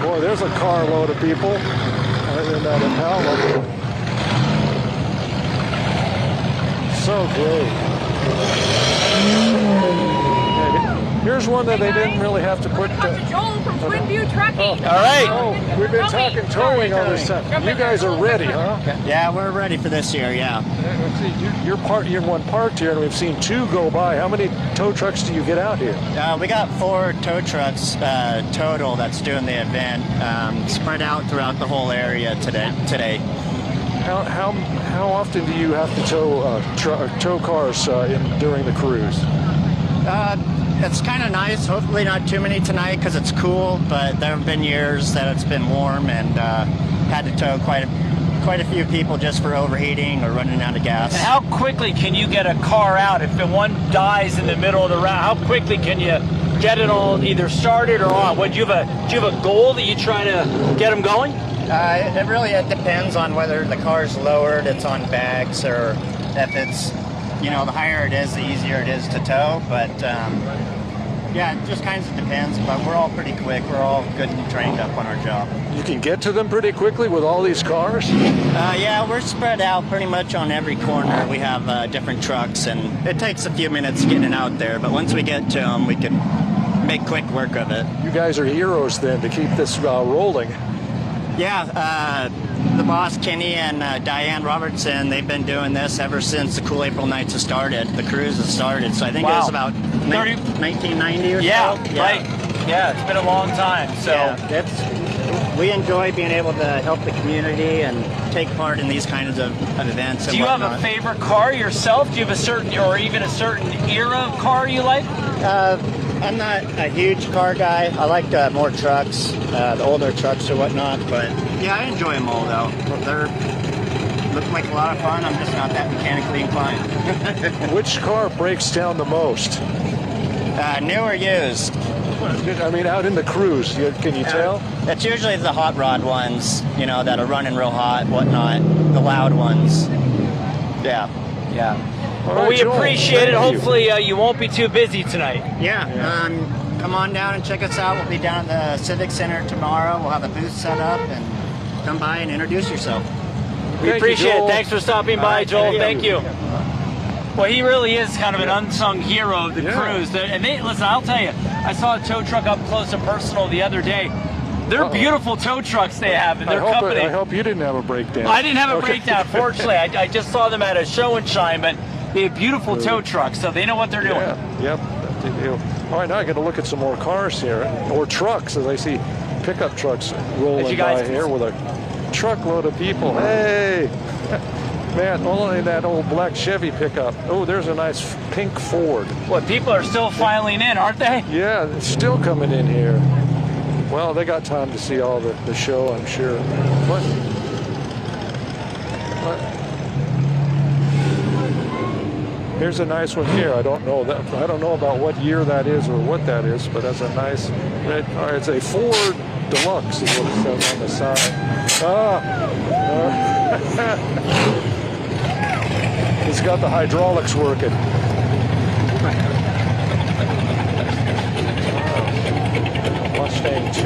Boy, there's a carload of people in that Impala. So great. Here's one that they didn't really have to put. Joel from Twin View Trucking. All right. Oh, we've been talking towing all this time. You guys are ready, huh? Yeah, we're ready for this year, yeah. Let's see, you're one parked here, and we've seen two go by. How many tow trucks do you get out here? We got 4 tow trucks total that's doing the event, spread out throughout the whole area today. How often do you have to tow cars during the cruise? It's kind of nice. Hopefully not too many tonight because it's cool, but there have been years that it's been warm and had to tow quite a few people just for overheating or running out of gas. And how quickly can you get a car out if the one dies in the middle of the route? How quickly can you get it all either started or on? Do you have a goal that you try to get them going? It really depends on whether the car's lowered, it's on bags, or if it's, the higher it is, the easier it is to tow. But yeah, it just kind of depends. But we're all pretty quick. We're all good and trained up on our job. You can get to them pretty quickly with all these cars? Yeah, we're spread out pretty much on every corner. We have different trucks, and it takes a few minutes getting it out there. But once we get to them, we can make quick work of it. You guys are heroes then to keep this rolling. Yeah, the boss, Kenny and Diane Robertson, they've been doing this ever since the Kool April Nights has started. The cruise has started, so I think it was about 1990 or so. Yeah, right. Yeah, it's been a long time. So we enjoy being able to help the community and take part in these kinds of events. Do you have a favorite car yourself? Do you have a certain era of car you like? I'm not a huge car guy. I like more trucks, the older trucks or whatnot. But yeah, I enjoy them all though. They look like a lot of fun. I'm just not that mechanically inclined. Which car breaks down the most? New or used? I mean, out in the cruise, can you tell? It's usually the hot rod ones, that are running real hot, whatnot. The loud ones. Yeah. Yeah. Well, we appreciate it. Hopefully you won't be too busy tonight. Yeah. Come on down and check us out. We'll be down at the Civic Center tomorrow. We'll have a booth set up, and come by and introduce yourself. We appreciate it. Thanks for stopping by, Joel. Thank you. Well, he really is kind of an unsung hero of the cruise. And listen, I'll tell you, I saw a tow truck up close and personal the other day. They're beautiful tow trucks they have in their company. I hope you didn't have a breakdown. I didn't have a breakdown, fortunately. I just saw them at a show and shine, but they have beautiful tow trucks, so they know what they're doing. Yep. All right, now I got to look at some more cars here, or trucks, as I see pickup trucks rolling by here with a truckload of people. Hey, man, only that old black Chevy pickup. Oh, there's a nice pink Ford. What, people are still filing in, aren't they? Yeah, it's still coming in here. Well, they got time to see all the show, I'm sure. What? Here's a nice one here. I don't know about what year that is or what that is, but that's a nice red car. It's a Ford Deluxe, is what it says on the side. It's got the hydraulics working. Mustang 2.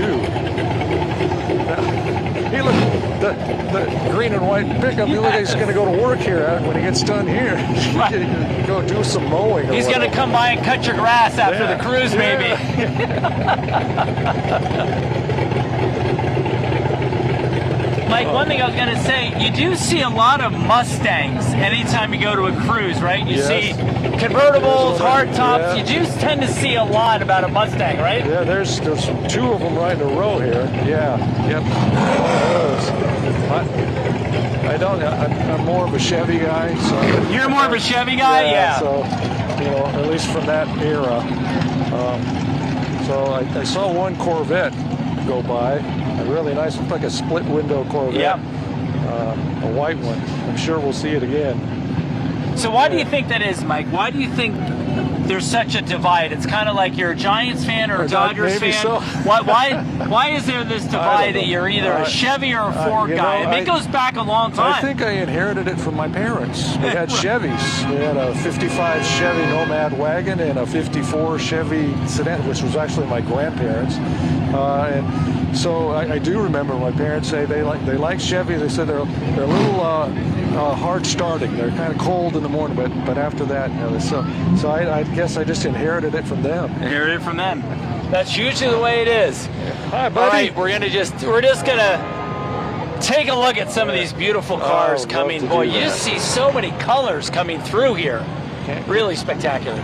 Hey, look, the green and white pickup. You look like he's going to go to work here here. When he gets done here, go do some mowing. He's going to come by and cut your grass after the cruise, maybe. Mike, one thing I was going to say, you do see a lot of Mustangs anytime you go to a cruise, right? You see convertibles, hardtops. You do tend to see a lot about a Mustang, right? Yeah, there's 2 of them right in a row here. Yeah, yep. I'm more of a Chevy guy. So you're more of a Chevy guy, yeah. So, at least from that era. So I saw one Corvette go by. A really nice, looked like a split window Corvette. Yeah. A white one. I'm sure we'll see it again. So why do you think that is, Mike? Why do you think there's such a divide? It's kind of like you're a Giants fan or a Dodgers maybe fan. So. Why is there this divide that you're either a Chevy or a Ford guy? I mean, it goes back a long time. I think I inherited it from my parents. We had Chevys. We had a 55 Chevy Nomad wagon and a 54 Chevy sedan, which was actually my grandparents. And so I do remember my parents say they like Chevy. They said they're a little hard starting. They're kind of cold in the morning, but after that, so I guess I just inherited it from them. Inherited from them. That's usually the way it is. Hi, buddy. All right, we're just gonna take a look at some of these beautiful cars coming. Boy, you just see so many colors coming through here. Really spectacular.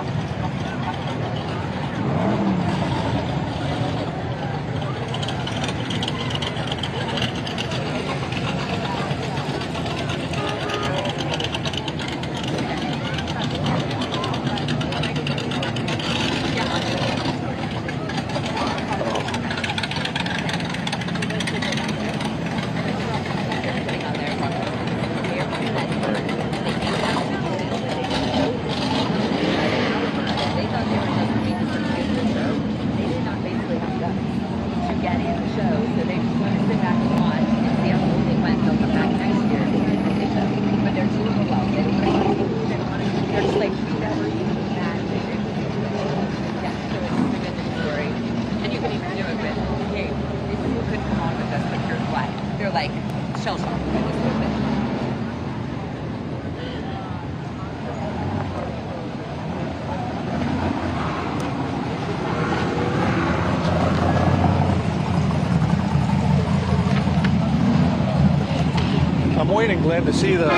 waiting, Glenn, to see the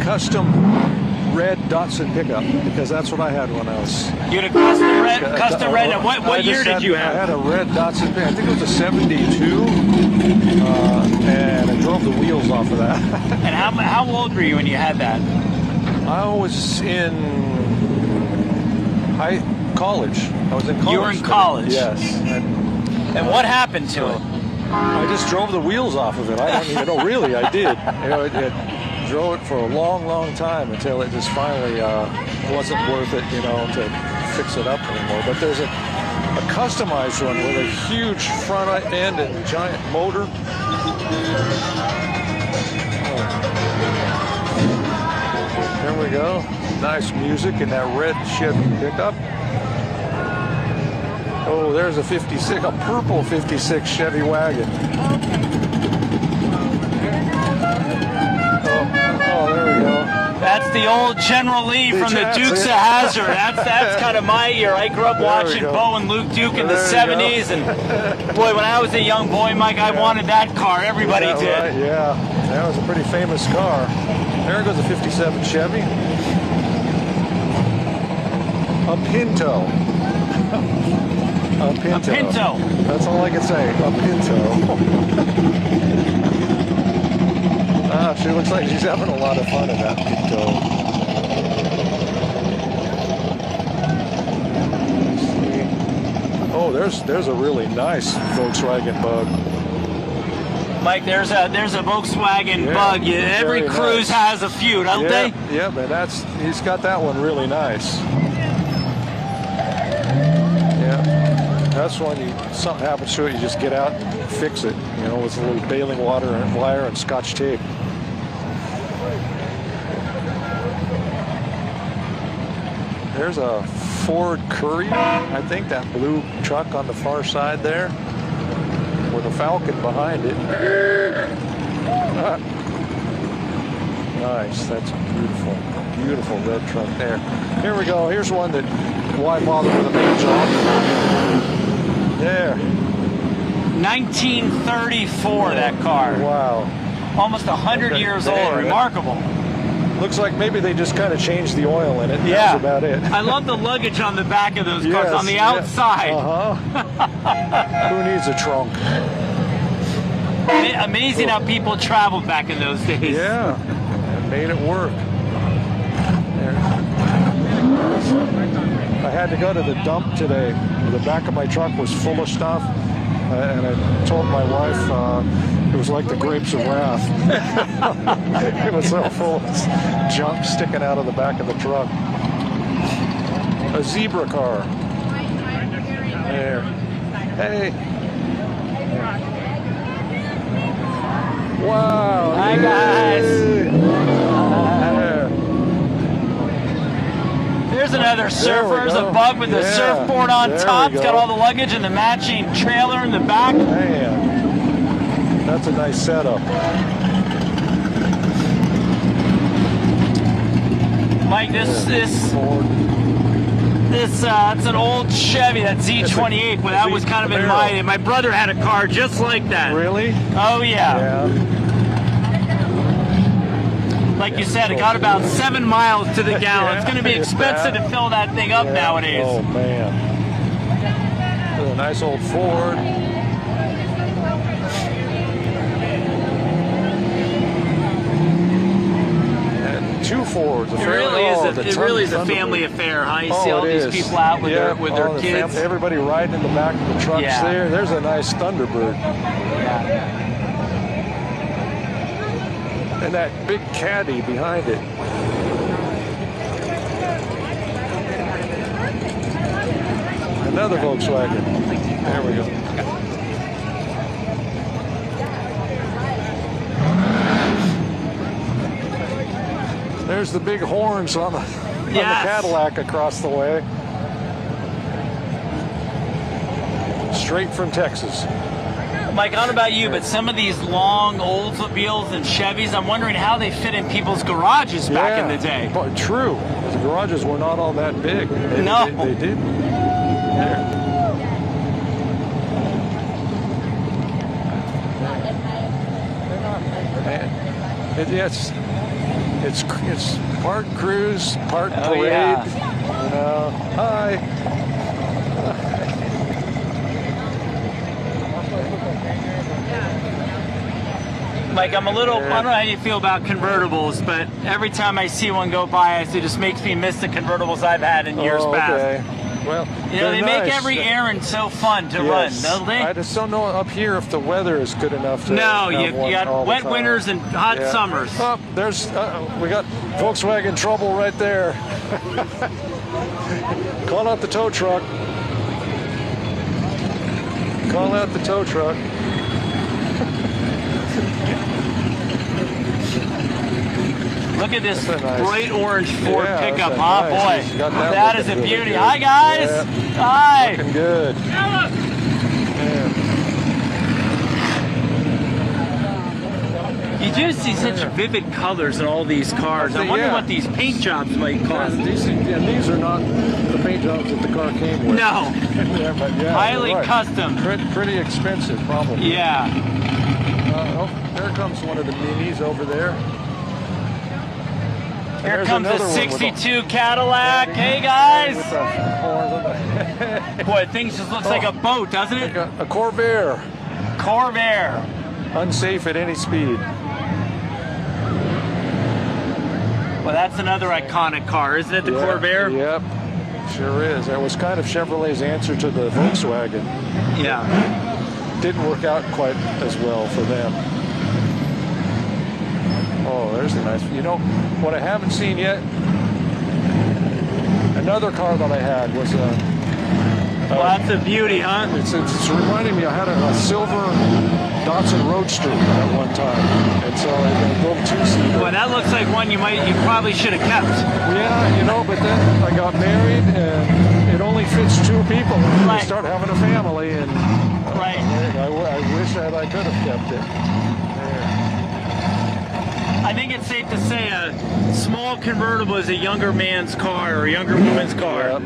custom red Datsun pickup, because that's what I had when I was. You had a custom red. And what year did you have? I had a red Datsun pickup. I think it was a '72, and I drove the wheels off of that. And how old were you when you had that? I was in college. I was in college. You were in college? Yes. And what happened to it? I just drove the wheels off of it. I don't even know. Really, I did. You know, it drove it for a long, long time until it just finally wasn't worth it, you know, to fix it up anymore. But there's a customized one with a huge front end and giant motor. There we go. Nice music in that red Chevy pickup. Oh, there's a 56, a purple 56 Chevy wagon. Oh, there we go. That's the old General Lee from the Dukes of Hazzard. That's kind of my year. I grew up watching Bo and Luke Duke in the 70s, and boy, when I was a young boy, Mike, I wanted that car. Everybody did. Right? Yeah, that was a pretty famous car. There goes a 57 Chevy. A Pinto. A Pinto. A Pinto. That's all I can say. A Pinto. She looks like she's having a lot of fun in that Pinto. Oh, there's a really nice Volkswagen Bug. Mike, there's a Volkswagen Bug. Every cruise has a few, don't they? Yeah, but he's got that one really nice. Yeah, that's when something happens to it, you just get out and fix it, you know, with a little baling water and wire and Scotch tape. There's a Ford Courier, I think, that blue truck on the far side there with a Falcon behind it. Nice, that's beautiful. Beautiful red truck there. Here we go. Here's one that, why bother with a main job? There. 1934, that car. Wow. Almost 100 years old. Remarkable. Looks like maybe they just kind of changed the oil in it. Yeah. That's about it. I love the luggage on the back of those cars, on the outside. Who needs a trunk? Amazing how people traveled back in those days. Yeah, it made it work. I had to go to the dump today. The back of my truck was full of stuff, and I told my wife it was like the grapes of wrath. It was so full of junk sticking out of the back of the truck. A zebra car. There. Hey. Wow. Hi, guys. There's another surfer. There's a bug with the surfboard on top. It's got all the luggage and the matching trailer in the back. Man, that's a nice setup. Mike, it's an old Chevy, that Z28, but that was kind of in my brother had a car just like that. Really? Oh, yeah. Like you said, it got about 7 miles to the gallon. It's going to be expensive to fill that thing up nowadays. Oh, man. A nice old Ford. And 2 Fords. It really is a family affair, huh? You see all these people out with their kids. Everybody riding in the back of the trucks there. There's a nice Thunderbird. And that big caddy behind it. Another Volkswagen. There we go. There's the big horns on the Cadillac across the way. Straight from Texas. Mike, I don't know about you, but some of these long Oldsmobiles and Chevys, I'm wondering how they fit in people's garages back in the day. But true. The garages were not all that big. They didn't. There. It's part cruise, part parade. You know, hi. Mike, I'm a little, I don't know how you feel about convertibles, but every time I see one go by, it just makes me miss the convertibles I've had in years past. Well, you know, they make every errand so fun to run, don't they? I just don't know up here if the weather is good enough to. No, you got wet winters and hot summers. Oh, there's we got Volkswagen trouble right there. Call out the tow truck. Call out the tow truck. Look at this bright orange Ford pickup, huh, boy? That is a beauty. Hi, guys. Hi. Looking good. You do see such vivid colors in all these cars. I wonder what these paint jobs might cost. These are not the paint jobs that the car came with. No. Highly custom. Pretty expensive, probably. Yeah. Oh, there comes one of the minis over there. Here comes the 62 Cadillac. Hey, guys. Boy, things just looks like a boat, doesn't it? Like a Corvair. Corvair. Unsafe at any speed. Well, that's another iconic car, isn't it, the Corvair? Yep, sure is. That was kind of Chevrolet's answer to the Volkswagen. Yeah. Didn't work out quite as well for them. Oh, there's a nice, you know, what I haven't seen yet, another car that I had was well, that's a beauty, huh? It's reminding me, I had a silver Datsun Roadster at one time, and so I got a little two-seater. Well, that looks like one you probably should have kept. Yeah, you know, but then I got married, and it only fits 2 people. You start having a family, and Right. I wish that I could have kept it. I think it's safe to say a small convertible is a younger man's car or a younger woman's car. Yep.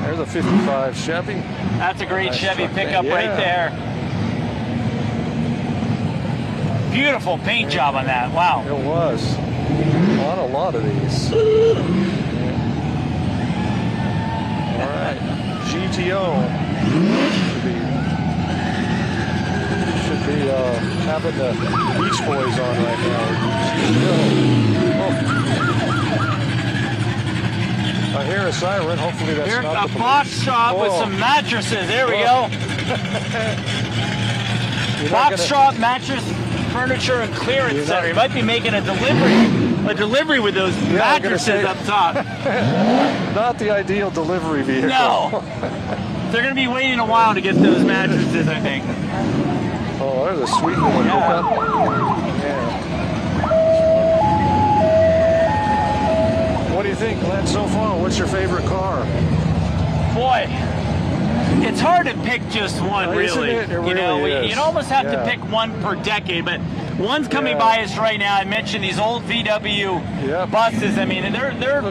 There's a 55 Chevy. That's a great Nice Chevy truck. pickup Yeah. right there. Beautiful paint job on that. Wow. It was. On a lot of these. All right. GTO. Should be having the Beach Boys on right now. I hear a siren. Hopefully that's Here's not a the police. box shop with Oh. some mattresses. There we Oh. go. You're not Box gonna- shop, mattress, furniture, and clearance center. You might be making a delivery with those Yeah, I'm gonna mattresses say- up top. Not the ideal delivery vehicle. No. They're going to be waiting a while to get those mattresses, I think. Oh, there's a sweet little pickup. Yeah. What do you think, Glenn, so far? What's your favorite car? Boy, it's hard to pick just one, Isn't really. it? It You know, really is. you'd almost have to Yeah. pick one per decade, but one's coming by us right now. I mentioned these old VW buses. I mean, they're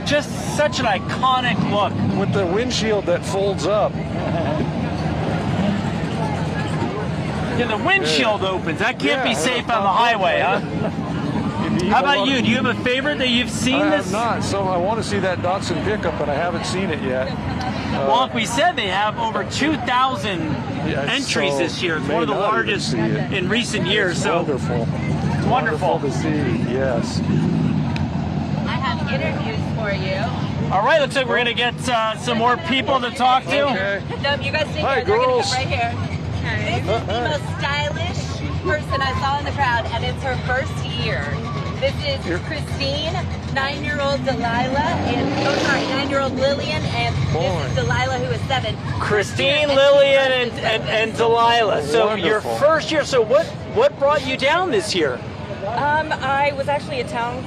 just such an iconic look. With the windshield that folds up. Yeah, the windshield opens. That can't be Yeah, safe on the highway, huh? How about you? Do you have a favorite that you've seen I this? have not, so I want to see that Datsun pickup, but I haven't seen it yet. Well, like we said, they have over 2,000 entries so this year. It's may one of the not even largest see it. in recent years. It's So wonderful. it's wonderful To see, yes. I have interviews for you. All right, looks like we're gonna get some more people to talk to. Okay. No, you guys stay Hi, here. They're gonna girls. come right here. This is the most stylish person I saw in the crowd, and it's her first year. This is Christine, 9-year-old Delilah, and 9-year-old Lillian, and this is Delilah, who is 7. Christine, Lillian, and Delilah. So your Wonderful. first year. So what brought you down this year? I was actually in town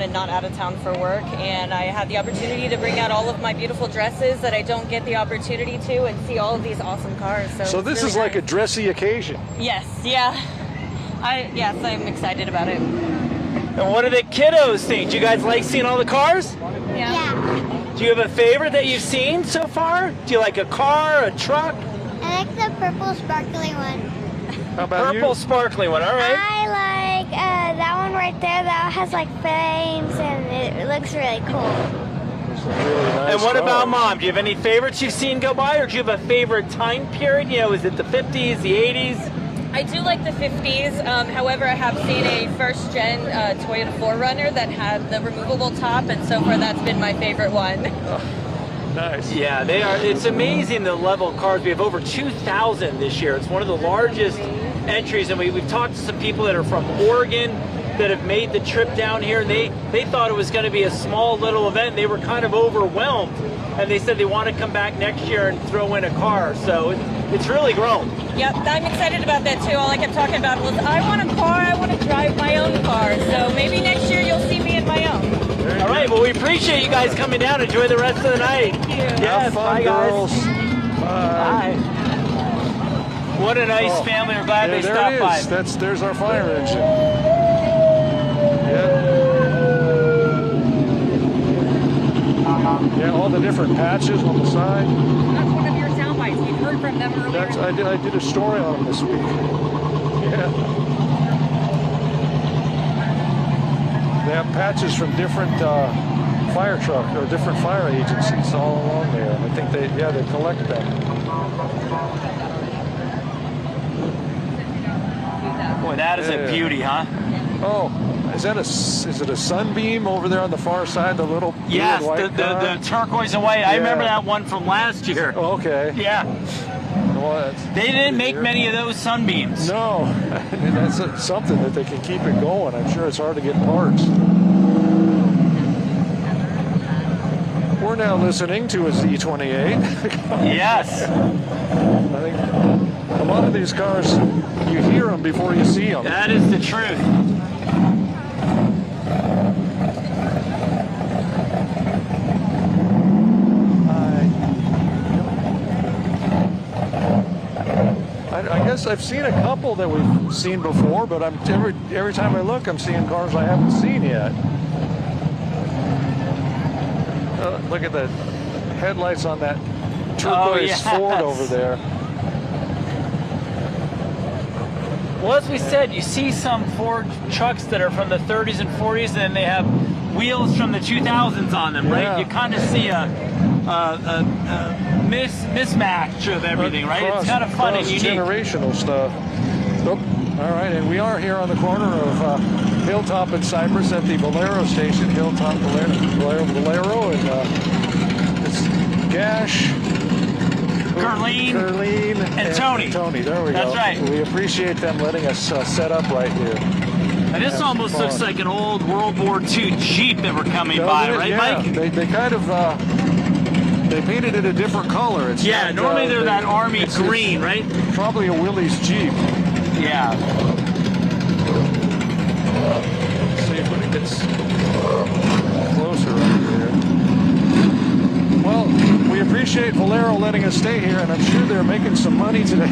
and not out of town for work, and I had the opportunity to bring out all of my beautiful dresses that I don't get the opportunity to, and see all of these awesome cars. So this is like a dressy occasion. Yes, yeah. I'm excited about it. And what do the kiddos think? Do you guys like seeing all the cars? Yeah. Do you have a favorite that you've seen so far? Do you like a car, a truck? I like the purple sparkly one. How about Purple sparkly one, all right. I like that one right there that has like flames and it looks really cool. Really nice And what car. about Mom? Do you have any favorites you've seen go by, or do you have a favorite time period? You know, is it the 50s, the 80s? I do like the 50s. However, I have seen a first-gen Toyota 4Runner that had the removable top, and so far that's been my favorite one. Nice. Yeah, they are. It's amazing the level of cars. We have over 2,000 this year. It's one of the largest entries, and we've talked to some people that are from Oregon that have made the trip down here. They thought it was going to be a small little event. They were kind of overwhelmed, and they said they want to come back next year and throw in a car. So it's really grown. Yep, I'm excited about that too. All I kept talking about was, I want a car, I want to drive my own car. So maybe next year you'll see me in my own. All right, well, we appreciate you guys coming down. Enjoy the rest of the night. Thank you. Yes, Have fun, bye, guys. girls. Bye. What a nice family. We're glad they there stopped it by. is. There's our fire engine. Yeah, all the different patches on the side. That's one of your sound bites. We've heard from them earlier. I did a story on them this week. Yeah. They have patches from different fire truck or different fire agencies all along there. I think they collect them. Boy, that is a beauty, huh? Oh, is it a Sunbeam over there on the far side? The little blue Yes, and white car? the turquoise and white. I remember that one from last year. Oh, okay. Yeah. Well, They didn't make many of those Sunbeams. No, and that's something that they can keep it going. I'm sure it's hard to get parts. We're now listening to a Z28. Yes. I think a lot of these cars, you hear them before you see them. That is the truth. I've seen a couple that we've seen before, but every time I look, I'm seeing cars I haven't seen yet. Look at the headlights on that turquoise Ford over there. Well, as we said, you see some Ford trucks that are from the 30s and 40s, and they have wheels from the 2000s on them, right? You kind of see a mismatch of everything, right? It's kind of fun and unique. Generational stuff. Oh, all right, and we are here on the corner of Hilltop and Cypress at the Valero station. Hilltop, Valero, and it's Gash, Curleen, and Tony. Tony, there we go. That's right. We appreciate them letting us set up right here. And this almost looks like an old World War II Jeep that we're coming by, right, Mike? They kind of they painted it a different color. It's not, normally they're that army green, right? Probably a Willys Jeep. Yeah. Let's see if it gets closer right here. Well, we appreciate Valero letting us stay here, and I'm sure they're making some money today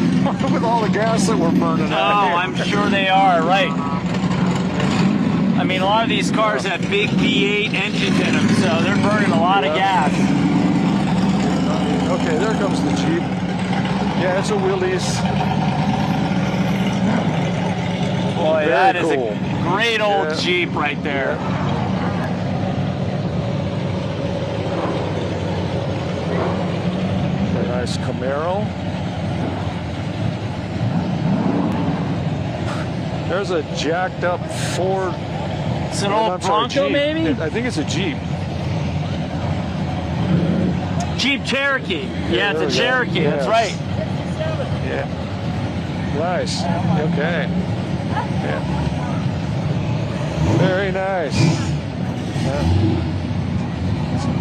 with all the gas that we're burning out here. I'm sure they are, right. I mean, a lot of these cars have big V8 engines in them, so they're burning a lot of gas. Okay, there comes the Jeep. Yeah, it's a Willys. Boy, Very that is cool. a great old Jeep right there. A nice Camaro. There's a jacked up Ford. It's an old Bronco, maybe? I think it's a Jeep. Jeep Cherokee. Yeah, it's a Cherokee. Yes. That's right. Yeah. Nice. Okay. Yeah. Very nice. Yeah.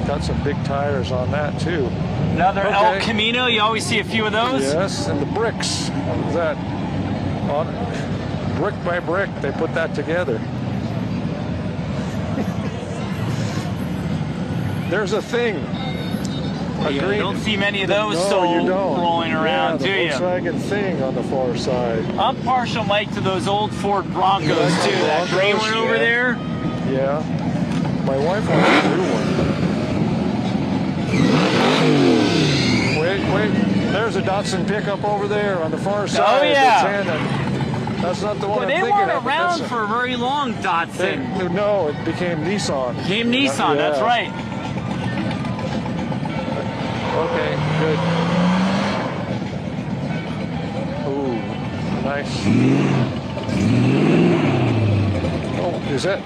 Got some big tires on that too. Another El Camino. You always see a few of those. Yes, and the bricks. What is that? On brick by brick, they put that together. There's a thing. You don't see many of those rolling around, do you? Volkswagen Thing on the far side. I'm partial, Mike, to those old Ford Broncos too. That green one over there. Yeah. My wife wants a new one. Wait. There's a Datsun pickup over there on the far side. Oh yeah. That's not the one I'm they thinking of. weren't around for very long, Datsun. No, it became Nissan. That's right. Okay, good. Ooh, nice. Oh, is that?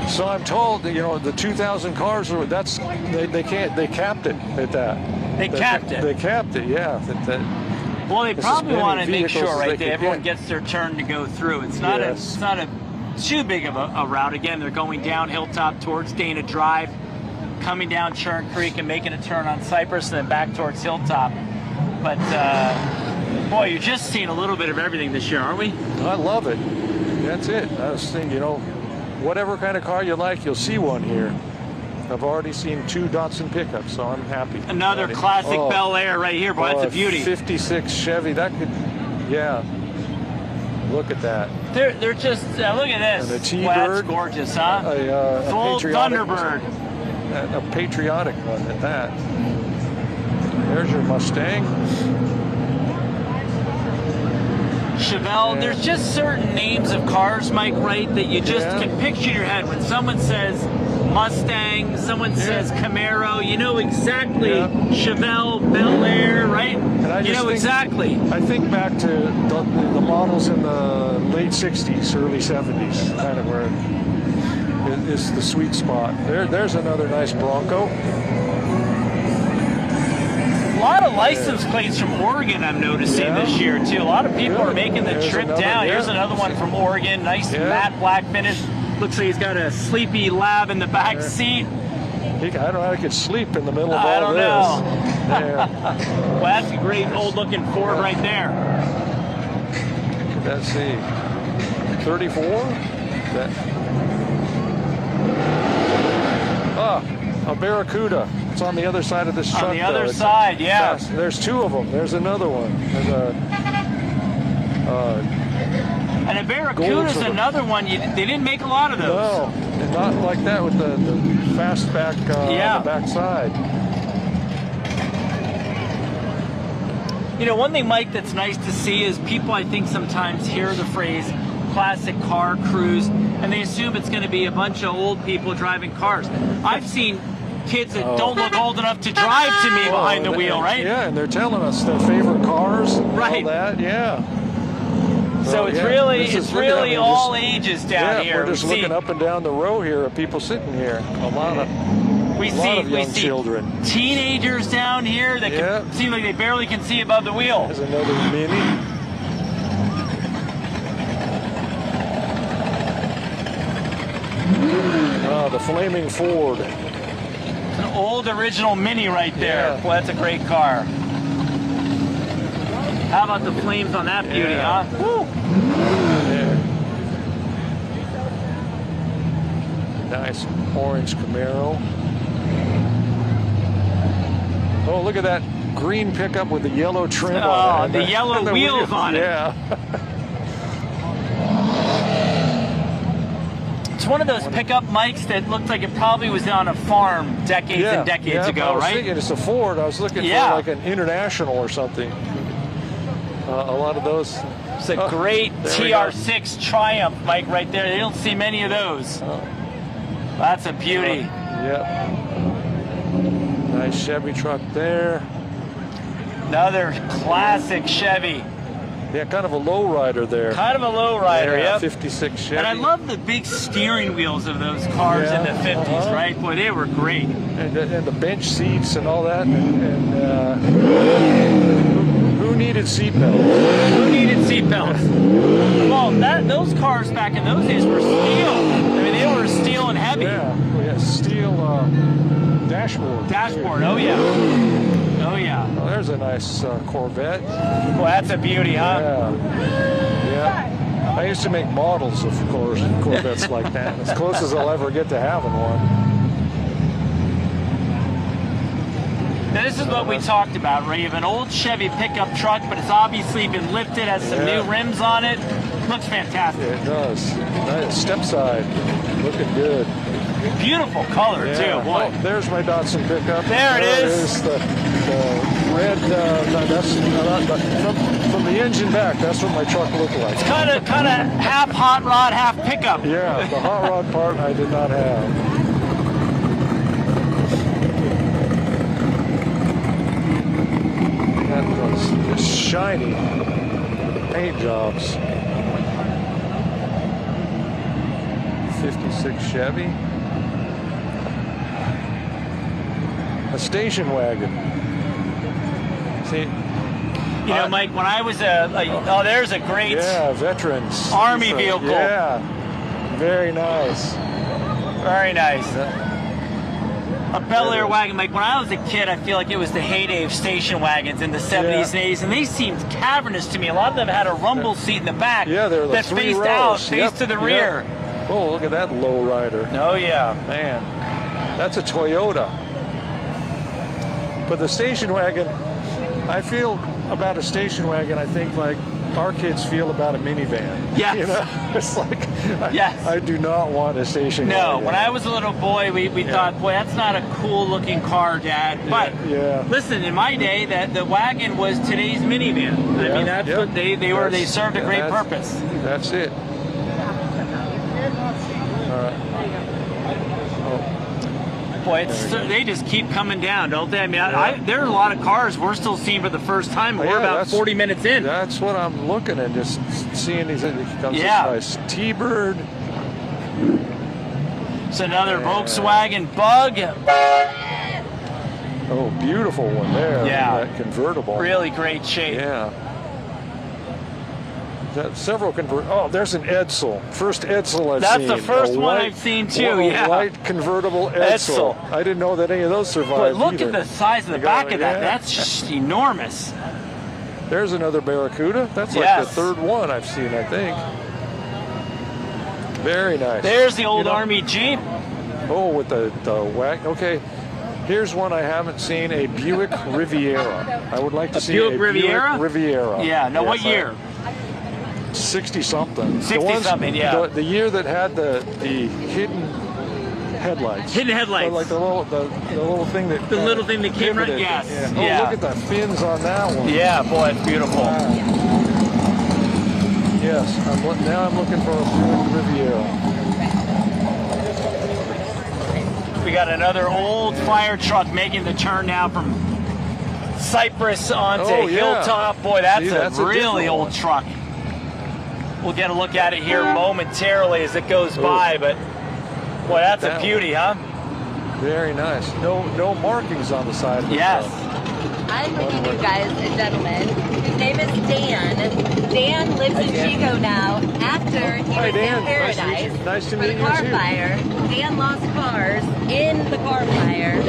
So I'm told that, the 2000 cars they capped it at that. They capped it. They capped it, yeah. Well, they probably want to make sure, right, that everyone get. gets their turn to go through. It's not a too big of a route. Again, they're going down Hilltop towards Dana Drive, coming down Churn Creek and making a turn on Cypress and then back towards Hilltop. But, boy, you're just seeing a little bit of everything this year, aren't we? I love it. That's it. I was thinking, whatever kind of car you like, you'll see one here. I've already seen 2 Datsun pickups, so I'm happy. Another classic Bel Air right here, boy. That's a beauty. 56 Chevy. That could, look at that. They're just, look at this. And a T-Bird. Wow, that's gorgeous, huh? A full patriotic Thunderbird. A patriotic one at that. There's your Mustang. Chevelle, there's just certain names of cars, Mike, right, that you just can picture in your head. When someone says Mustang, someone says Camaro, you know exactly. Chevelle, Bel Air, right? You know exactly. I think back to the models in the late 60s, early 70s, kind of where is the sweet spot. There's another nice Bronco. A lot of license plates from Oregon I'm noticing this year too. A lot of people are making the trip down. Here's another one from Oregon. Nice matte black finish. Looks like he's got a Sleepy Lab in the back seat. I don't know how he could sleep in the middle of all this. I don't know. Well, that's a great old looking Ford right there. Let's see. 34? A Barracuda. It's on the other side of this truck. On the other side, yeah. There's 2 of them. There's another one. There's a And a Barracuda's another one. They didn't make a lot of those. No, and not like that with the fastback on the backside. You know, one thing, Mike, that's nice to see is people, I think, sometimes hear the phrase classic car cruise, and they assume it's going to be a bunch of old people driving cars. I've seen kids that don't look old enough to drive to me behind the wheel, right? Yeah, and they're telling us their favorite cars and right. all that, yeah. So it's really all ages down here. We're just looking up and down the row here of people sitting here. A lot of young children. Teenagers down here that can seem like they barely can see above the wheel. There's another Mini. The Flaming Ford. It's an old original Mini right there. Boy, that's a great car. How about the flames on that beauty, huh? Woo! Nice orange Camaro. Oh, look at that green pickup with the yellow trim on it. The yellow wheels on it. Yeah. It's one of those pickup Mikes that looked like it probably was on a farm decades and decades ago, I was right? thinking it's a Ford. I was looking for like an International or something. A lot of those. It's a great TR6 Triumph, Mike, right there. You don't see many of those. That's a beauty. Nice Chevy truck there. Another classic Chevy. Yeah, kind of a lowrider there. Kind of a lowrider, yeah. 56 Chevy. And I love the big steering wheels of those cars in the 50s, right? Boy, they were great. And the bench seats and all that. Who needed seatbelts? Who needed seatbelts? Well, those cars back in those days were steel. I mean, they were steel and heavy. Yeah, steel dashboard. Dashboard, oh yeah. Oh yeah. Oh, there's a nice Corvette. Well, that's a beauty, huh? Yeah. I used to make models of Corvettes like that. As close as I'll ever get to having one. Now, this is what we talked about, right? You have an old Chevy pickup truck, but it's obviously been lifted, has some new rims on it. Looks fantastic. It does. Nice. Step side. Looking good. Beautiful color, too. Boy. Oh, there's my Datsun pickup. There it is. The red, that's from the engine back. That's what my truck looked like. It's kind of half hot rod, half pickup. Yeah, the hot rod part I did not have. That was just shiny paint jobs. 56 Chevy. A station wagon. See, you know, Mike, when I was there's a great veterans Army vehicle. Yeah, very nice. Very nice. A Bel Air wagon, Mike. When I was a kid, I feel like it was the heyday of station wagons in the 70s and 80s, and they seemed cavernous to me. A lot of them had a rumble seat in the back that faced out, faced to the rear. Oh, look at that low rider. Oh, yeah. Man, that's a Toyota. But the station wagon, I feel about a station wagon, I think like our kids feel about a minivan. Yes. You know, it's like, I do not want a station wagon. No, when I was a little boy, we thought, boy, that's not a cool looking car, Dad. But listen, in my day, the wagon was today's minivan. I mean, that's what they served a great purpose. That's it. All right. Boy, they just keep coming down, don't they? I mean, there are a lot of cars we're still seeing for the first time. We're about 40 minutes in. That's what I'm looking at, just seeing these. Comes this nice T-Bird. It's another Volkswagen Bug. Oh, beautiful one there. Yeah. That convertible. Really great shape. Yeah. Several Oh, there's an Edsel. First Edsel I've seen. That's the first one I've seen too. Yeah. White convertible Edsel. I didn't know that any of those survived. But look at the size of the back of that. That's just enormous. There's another Barracuda. That's like the third one I've seen, I think. Very nice. There's the old Army Jeep. Oh, with the wagon. Okay. Here's one I haven't seen, a Buick Riviera. I would like to see a Buick Riviera? Riviera. Yeah. Now, what year? 60-something. 60-something, yeah. The year that had the hidden headlights. Hidden headlights. Like the little thing that. The little thing that came right. pivoted. Yes. Yeah. Yeah. Oh, look at the fins on that one. Yeah, boy, it's beautiful. Yes, now I'm looking for a Riviera. We got another old fire truck making the turn now from Cypress onto Hilltop. Boy, that's a really old truck. We'll get a look at it here momentarily as it goes by, but boy, that's a beauty, huh? Very nice. No markings on the side. Yes. I'm bringing you guys a gentleman. His name is Dan. Dan lives in Chico now after he was in Paradise nice to for meet the you car too. fire. Dan lost cars in the car fire,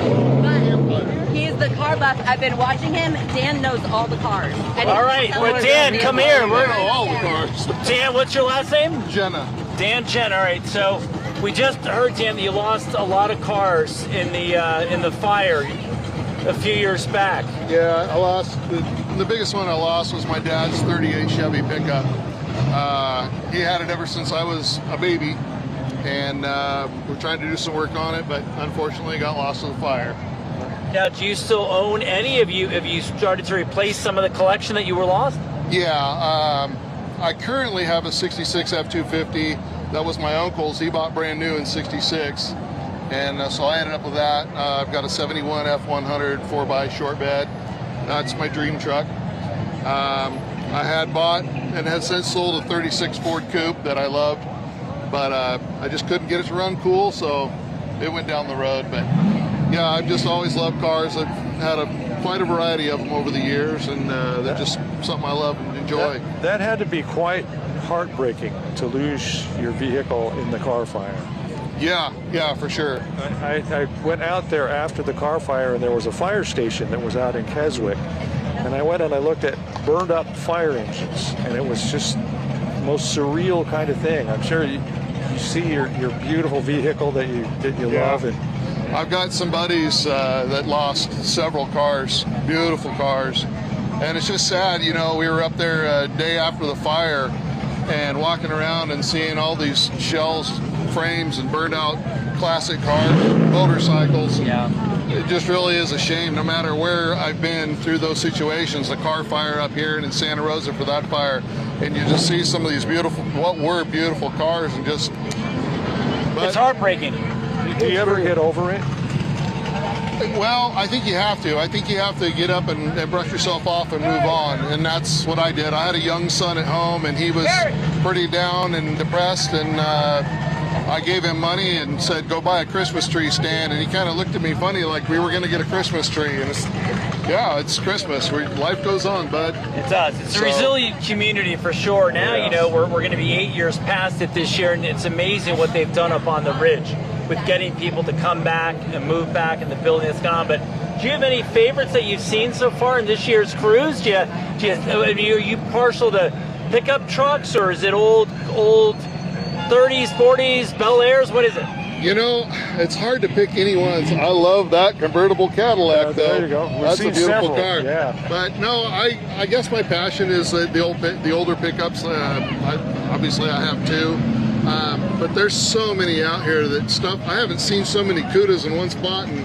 but he's the car buff. I've been watching him. Dan knows all the cars. All right, well, Dan, come here. We're all the cars. Dan, what's your last name? Jenna. Dan Chen. All right, so we just heard, Dan, that you lost a lot of cars in the fire a few years back. Yeah, I lost the biggest one I lost was my dad's '38 Chevy pickup. He had it ever since I was a baby, and we're trying to do some work on it, but unfortunately got lost in the fire. Now, do you still own any? Have you started to replace some of the collection that you were lost? Yeah, I currently have a '66 F-250. That was my uncle's. He bought brand new in '66. And so I ended up with that. I've got a 71 F100 4x short bed. That's my dream truck. I had bought and had since sold a 36 Ford Coupe that I loved, but I just couldn't get it to run cool, so it went down the road. But yeah, I've just always loved cars. I've had quite a variety of them over the years, and they're just something I love and enjoy. That had to be quite heartbreaking to lose your vehicle in the car fire. Yeah, for sure. I went out there after the car fire, and there was a fire station that was out in Keswick. And I went and I looked at burned up fire engines, and it was just the most surreal kind of thing. I'm sure you see your beautiful vehicle that you love. And I've got some buddies that lost several cars, beautiful cars. And it's just sad, you know, we were up there a day after the fire and walking around and seeing all these shells, frames, and burned out classic cars, motorcycles. Yeah. It just really is a shame, no matter where I've been through those situations, the car fire up here and in Santa Rosa for that fire, and you just see some of these beautiful, what were beautiful cars, and just... But, it's heartbreaking. Do you ever get over it? Well, I think you have to. I think you have to get up and brush yourself off and move on, and that's what I did. I had a young son at home, and he was pretty down and depressed, and I gave him money and said, go buy a Christmas tree stand, and he kind of looked at me funny like we were going to get a Christmas tree. And it's Christmas. Life goes on, bud. It does. It's a resilient community for sure. Now, you know, we're going to be 8 years past it this year, and it's amazing what they've done up on the ridge with getting people to come back and move back and the building that's gone. But do you have any favorites that you've seen so far in this year's cruise? Are you partial to pickup trucks, or is it old 30s, 40s, Bel Airs? What is it? You know, it's hard to pick any ones. I love that convertible Cadillac, though. There you go. That's a beautiful car. Yeah. But no, I guess my passion is the older pickups. Obviously, I have two. But there's so many out here I haven't seen so many Cudas in one spot in a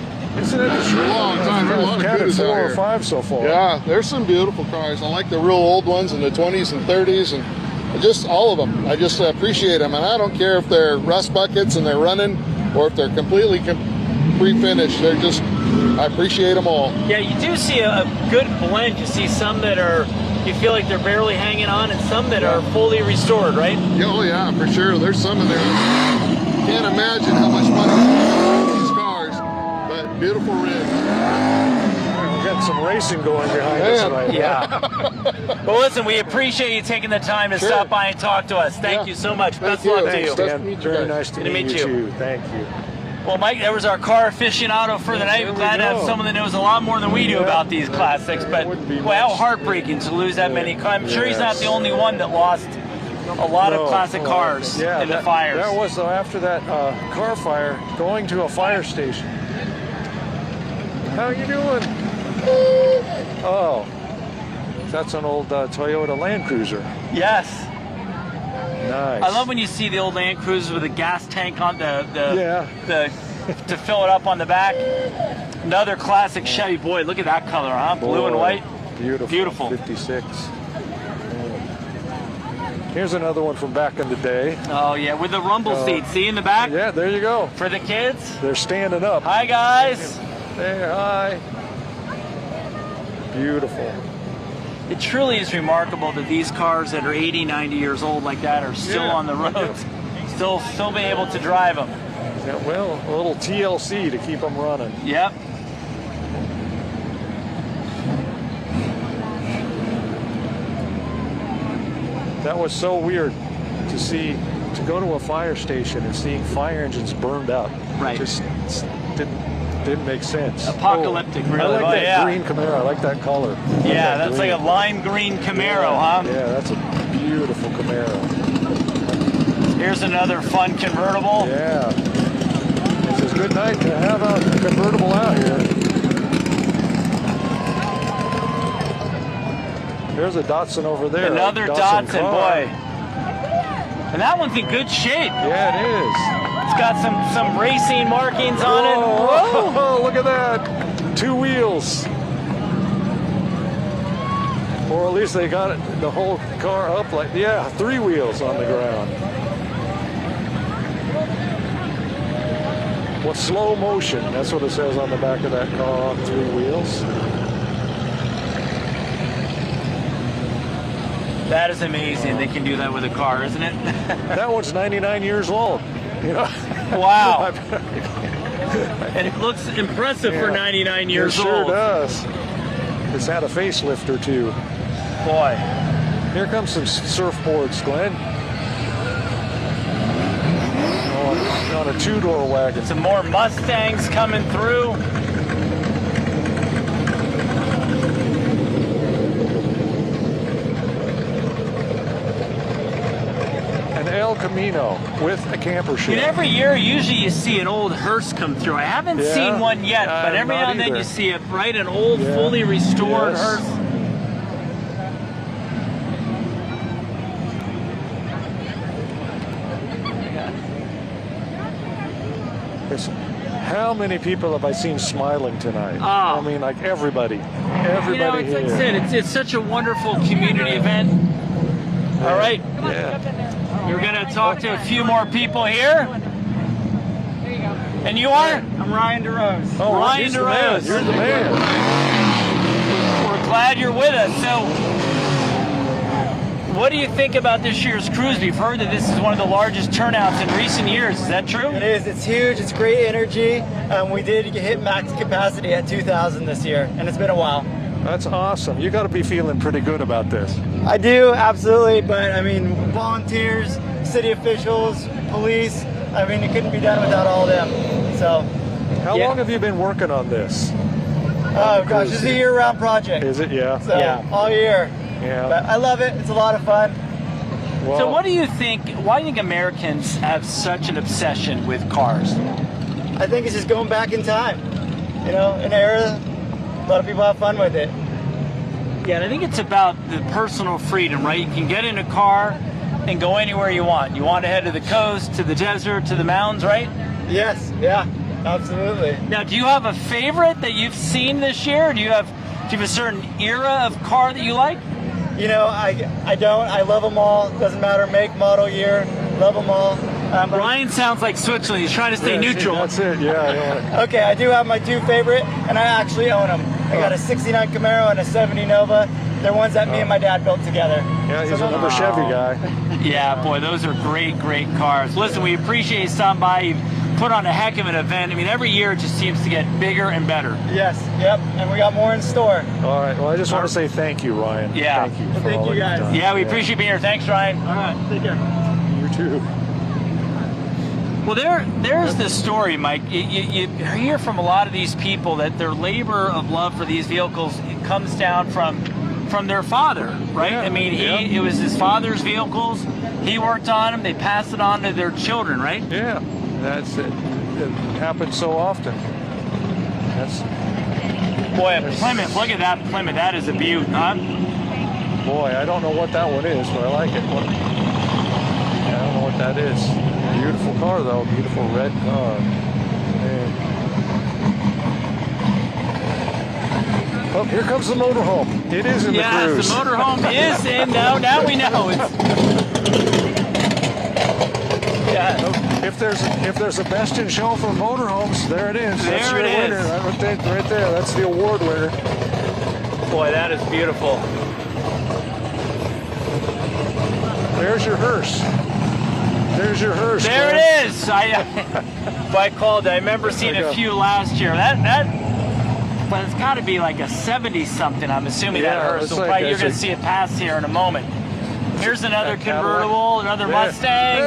long time. There's a lot of Cudas out here. 4 or 5 so far. Yeah, there's some beautiful cars. I like the real old ones in the 20s and 30s, and just all of them. I just appreciate them, and I don't care if they're rust buckets and they're running, or if they're completely pre-finished. I appreciate them all. Yeah, you do see a good blend. You see some that you feel like they're barely hanging on, and some that are fully restored, right? Oh yeah, for sure. There's some in there. Can't imagine how much money on these cars, but beautiful rigs. We've got some racing going behind us tonight. Yeah. Well, listen, we appreciate you taking the time to stop by and talk to us. Thank you so much. Best luck to you. Very nice to meet you too. Thank you. Well, Mike, that was our car aficionado for the night. We're glad to have someone that knows a lot more than we do about these classics. But boy, how heartbreaking to lose that many cars. I'm sure he's not the only one that lost a lot of classic cars in the fires. That was, though, after that car fire, going to a fire station. How you doing? Oh, that's an old Toyota Land Cruiser. Yes. Nice. I love when you see the old Land Cruisers with a gas tank on the to fill it up on the back. Another classic Chevy. Boy, look at that color, huh? Blue and white. Beautiful. Beautiful. 56. Here's another one from back in the day. Oh yeah, with the rumble seat. See in the back? Yeah, there you go. For the kids. They're standing up. Hi guys. Hey, hi. Beautiful. It truly is remarkable that these cars that are 80, 90 years old like that are still on the roads, still be able to drive them. Yeah, well, a little TLC to keep them running. Yep. That was so weird to see, to go to a fire station and seeing fire engines burned up. Right. Just didn't make sense. Apocalyptic, really. I like that green Camaro. I like that color. Yeah, that's like a lime green Camaro, huh? Yeah, that's a beautiful Camaro. Here's another fun convertible. Yeah. It's a good night to have a convertible out here. There's a Datsun over there. Another Datsun, boy. And that one's in good shape. Yeah, it is. It's got some racing markings on it. Whoa, look at that. 2 wheels. Or at least they got it, the whole car up like, 3 wheels on the ground. What slow motion? That's what it says on the back of that car on 3 wheels. That is amazing. They can do that with a car, isn't it? That one's 99 years old. You know? Wow. And it looks impressive for 99 years old. It sure does. It's had a facelift or two. Boy. Here comes some surfboards, Glenn. On a 2-door wagon. Some more Mustangs coming through. El Camino with a camper shed. And every year, usually you see an old hearse come through. I haven't seen one yet, but every now and then you see it, right? An old, fully restored hearse. How many people have I seen smiling tonight? Oh. I mean, like everybody here. It's like I said, it's such a wonderful community event. All right. Yeah. We're going to talk to a few more people here. There you go. And you are? I'm Ryan Dorosz. Oh, Ryan Dorosz. You're the man. We're glad you're with us. So, what do you think about this year's cruise? We've heard that this is one of the largest turnouts in recent years. Is that true? It is. It's huge. It's great energy. We did hit max capacity at 2,000 this year, and it's been a while. That's awesome. You got to be feeling pretty good about this. I do, absolutely. But I mean, volunteers, city officials, police. I mean, it couldn't be done without all of them. So. How long have you been working on this? Oh gosh, this is a year-round project. Is it? Yeah. So, all year. Yeah. But I love it. It's a lot of fun. Well, so, what do you think? Why do you think Americans have such an obsession with cars? I think it's just going back in time. You know, an era. A lot of people have fun with it. Yeah, and I think it's about the personal freedom, right? You can get in a car and go anywhere you want. You want to head to the coast, to the desert, to the mountains, right? Yes, yeah, absolutely. Now, do you have a favorite that you've seen this year? Or do you have a certain era of car that you like? You know, I don't. I love them all. Doesn't matter make, model, year. Love them all. Ryan sounds like Switzerland. He's trying to stay neutral. That's it, yeah. Okay, I do have my 2 favorite, and I actually own them. I got a 69 Camaro and a 70 Nova. They're ones that me and my dad built together. Yeah, he's another Chevy guy. Yeah, boy, those are great, great cars. Listen, we appreciate you stopping by. You've put on a heck of an event. I mean, every year it just seems to get bigger and better. Yes, yep, and we got more in store. All right, well, I just want to say thank you, Ryan. Yeah. Thank you for Thank all you, guys. you've done. Yeah, we appreciate being here. Thanks, Ryan. All right, take care. You too. Well, there's this story, Mike. You hear from a lot of these people that their labor of love for these vehicles comes down from their father, right? Yeah, I mean, it was his father's vehicles. He worked on them. They passed it on to their children, right? Yeah, that's it. It happens so often. Boy, a Plymouth. Look at that Plymouth. That is a beaut, huh? Boy, I don't know what that one is, but I like it. what that is. Beautiful car, though. Beautiful red car. Man. Oh, here comes the motorhome. It is in the cruise. Yes, the motorhome is in. Now we know. If there's a best in show for motorhomes, there it is. That's There your it winner. is. Right there. That's the award winner. Boy, that is beautiful. There's your hearse. There's your hearse. There Glenn. it is. I called it. I remember seeing a few last year. But it's got to be like a 70-something. I'm assuming that hearse. So probably you're going to see it pass here in a moment. Here's another convertible, another Mustang.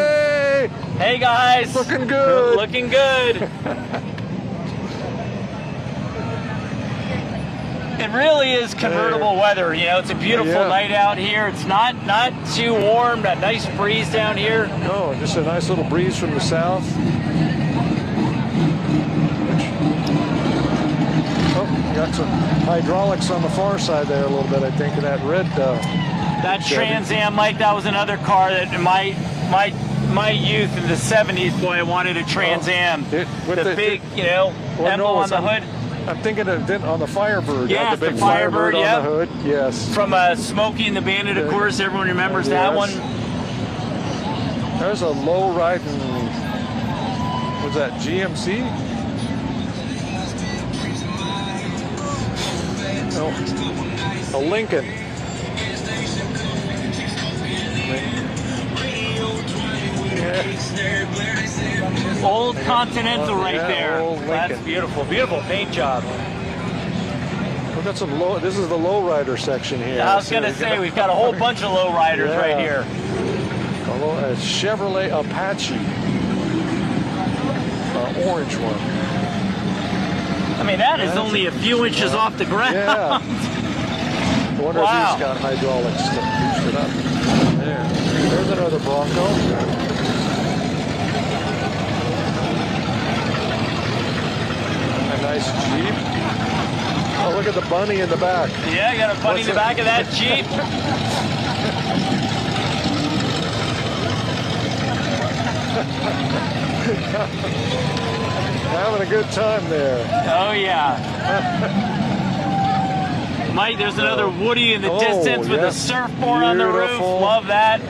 Hey guys. Looking good. Looking good. It really is convertible weather. You know, it's a beautiful night out here. It's not too warm. A nice breeze down here. No, just a nice little breeze from the south. Oh, got some hydraulics on the far side there a little bit, I think, of that red. That Trans Am, Mike, that was another car that in my youth in the 70s, boy, I wanted a Trans Am. The big, emblem on the hood. I'm thinking of on the Firebird. Yeah, the big Firebird on the hood. Yes. From Smokey and the Bandit, of course. Everyone remembers that one. There's a low riding. Was that GMC? No. A Lincoln. Old Continental right there. That's beautiful. Beautiful paint job. We've got some low. This is the lowrider section here. I was going to say, we've got a whole bunch of lowriders right here. A Chevrolet Apache. Orange one. I mean, that is only a few inches off the ground. Yeah. I wonder if he's got hydraulics to boost it up. There. There's another Bronco. A nice Jeep. Oh, look at the bunny in the back. Yeah, you got a bunny in the back of that Jeep. Having a good time there. Oh, yeah. Mike, there's another Woody in the distance with a surfboard on the roof. Love that.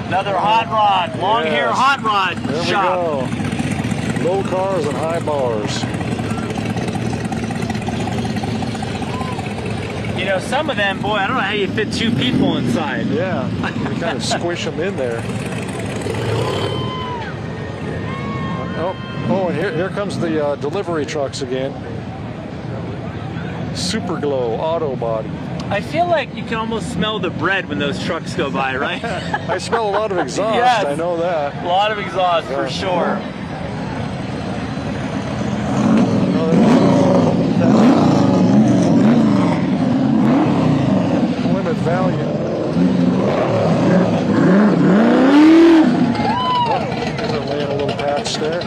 Another hot rod, long hair hot rod shop. We go. Low cars and high bars. You know, some of them, boy, I don't know how you fit two people inside. Yeah, you kind of squish them in there. Oh, and here comes the delivery trucks again. Super Glow Auto Body. I feel like you can almost smell the bread when those trucks go by, right? I smell a lot of exhaust, yes, I know that. A lot of exhaust for sure. Plymouth Valiant. There's a little patch there.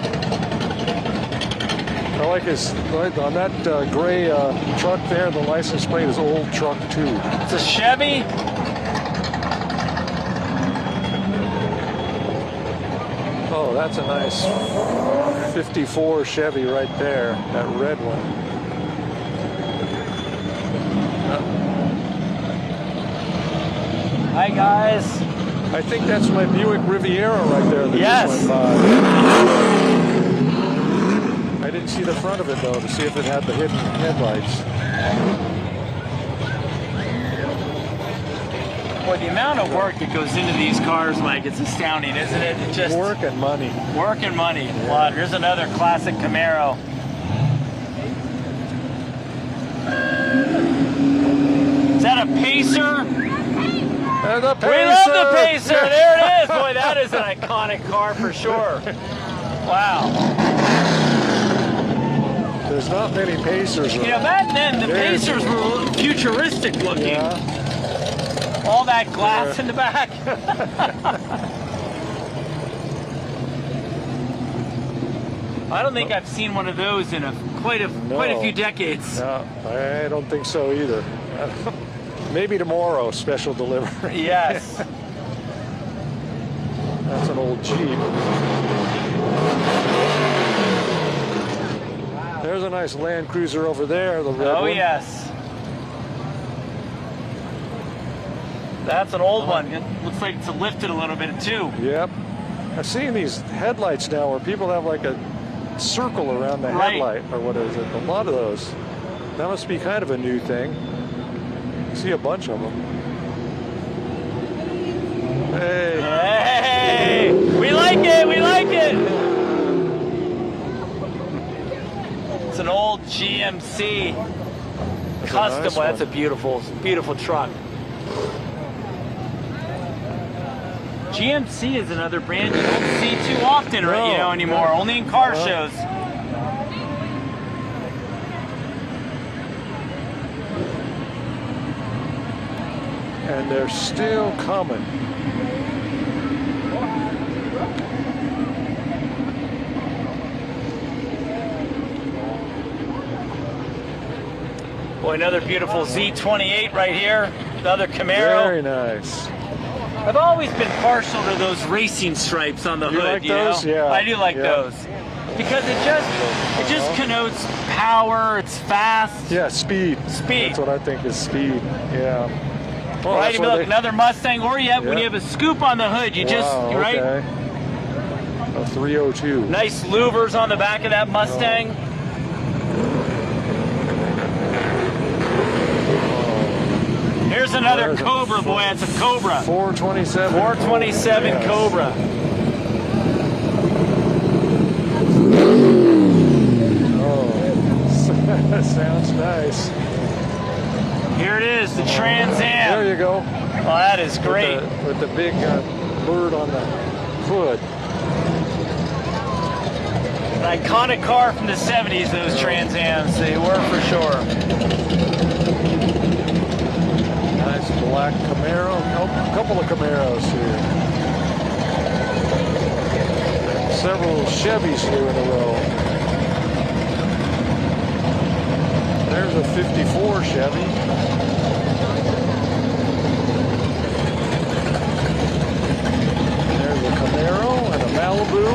I like his, on that gray truck there, the license plate is Old Truck 2. It's a Chevy. Oh, that's a nice 54 Chevy right there, that red one. Hi, guys. I think that's my Buick Riviera right there that just went by. I didn't see the front of it, though, to see if it had the hidden headlights. Boy, the amount of work that goes into these cars, Mike, it's astounding, isn't it? It's just work and money. Work and money. Wow, here's another classic Camaro. Is that a Pacer? The Pacer. We love the Pacer. There it is. Boy, that is an iconic car for sure. Wow. There's not many Pacers. You know, back then, the Pacers were futuristic looking. Yeah. All that glass in the back. I don't think I've seen one of those in quite a few decades. No, I don't think so either. Maybe tomorrow, special delivery. Yes. That's an old Jeep. There's a nice Land Cruiser over there, the red one. Yes. That's an old one. It looks like it's lifted a little bit too. Yep. I've seen these headlights now where people have like a circle around the headlight, or what is it? A lot of those. That must be kind of a new thing. I see a bunch of them. Hey. Hey! We like it! We like it! It's an old GMC custom. nice That's a one. beautiful, beautiful truck. GMC is another brand you don't see too often, right? You know, anymore. Only in car shows. And they're still coming. Boy, another beautiful Z28 right here. Another Camaro. Very nice. I've always been partial to those racing stripes on the You hood. like you know? those? Yeah. I do like Yeah. those because it just connotes power. It's fast. Yeah, speed. Speed. That's what I think is speed. Yeah. Well, Right, that's look, why they- another Mustang, or when Yeah. you have a scoop on the hood, you just Wow, right. okay. A 302. Nice louvers on the back of that Mustang. Here's another There's a Cobra, boy. It's a Cobra. 427. 427 Yes. Cobra. Oh, sounds nice. Here it is, the Trans Am. There you go. Oh, that is great. With the big bird on the hood. An iconic car from the 70s, those Trans Ams. They were for sure. Nice black Camaro. A couple of Camaros here. Several Chevys here in a row. There's a 54 Chevy. There's a Camaro and a Malibu.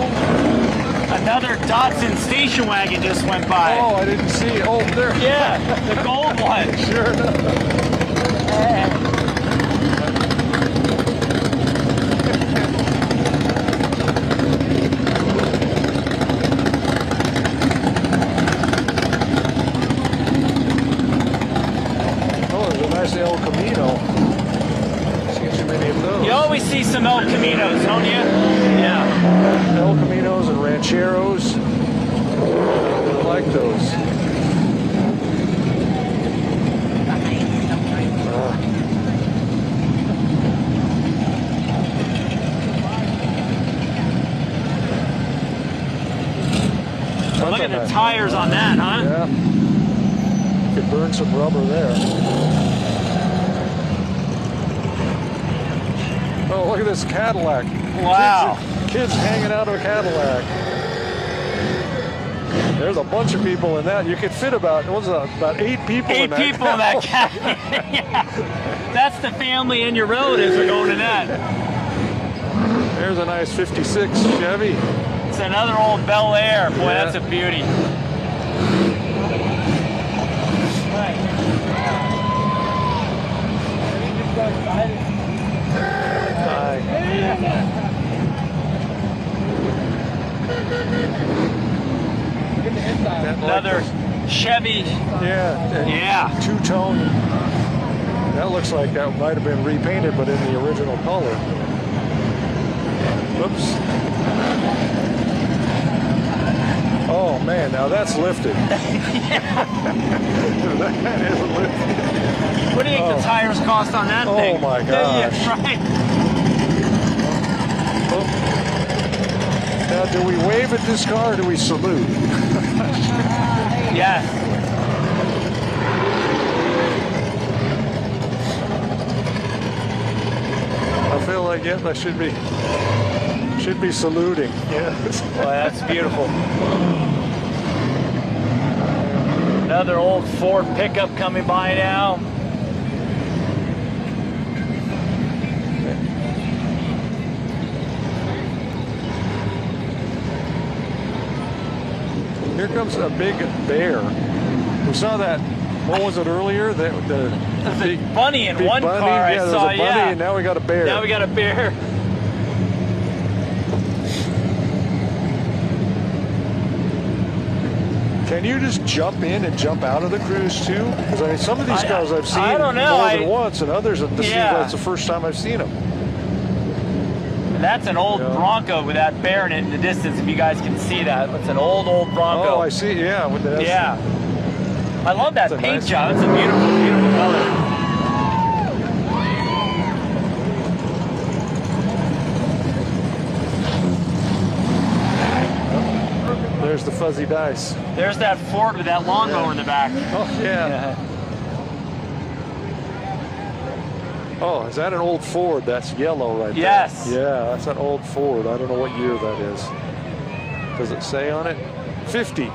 Another Datsun station wagon just went by. Oh, I didn't see. Oh, there. Yeah, the gold one. Sure enough. Oh, there's a nice El Camino. Seen too many of those. You always see some El Caminos, don't you? Yeah. El Caminos and Rancheros. I like those. Look at the tires on that, huh? Yeah. Could burn some rubber there. Oh, look at this Cadillac. Wow. Kids hanging out of a Cadillac. There's a bunch of people in that. You could fit about 8 people in that. 8 people in that Cadillac. Yeah. That's the family in your road as we're going to that. There's a nice 56 Chevy. It's another old Bel Air. Boy, Yeah. that's a beauty. Another Chevy. Yeah. Yeah. Two-tone. That looks like that might have been repainted, but in the original color. Whoops. Oh man, now that's lifted. That is lifted. What do you think the tires cost on that thing? Oh my gosh. Yeah, right. Now, do we wave at this car or do we salute? Yes. I feel like I should be saluting. Yes. Well, that's beautiful. Another old Ford pickup coming by now. Here comes a big bear. We saw that. What was it earlier? The big bunny in one bunny. car. Yeah, I there saw. was a bunny, and now we got a bear. Now we got a bear. Can you just jump in and jump out of the cruise too? Because I mean, some of these cars I've seen I don't know. more than once, and others that's the first time I've seen them. And that's an old Bronco with that bear in it in the distance. If you guys can see that, it's an old Bronco. Oh, I see. Yeah. Yeah. I love that paint nice job. It's a beautiful, beautiful color. There's the fuzzy dice. There's that Ford with that lawnmower in the back. Oh, yeah. Oh, is that an old Ford? That's yellow right there. Yes. Yeah, that's an old Ford. I don't know what year that is. Does it say on it? 50.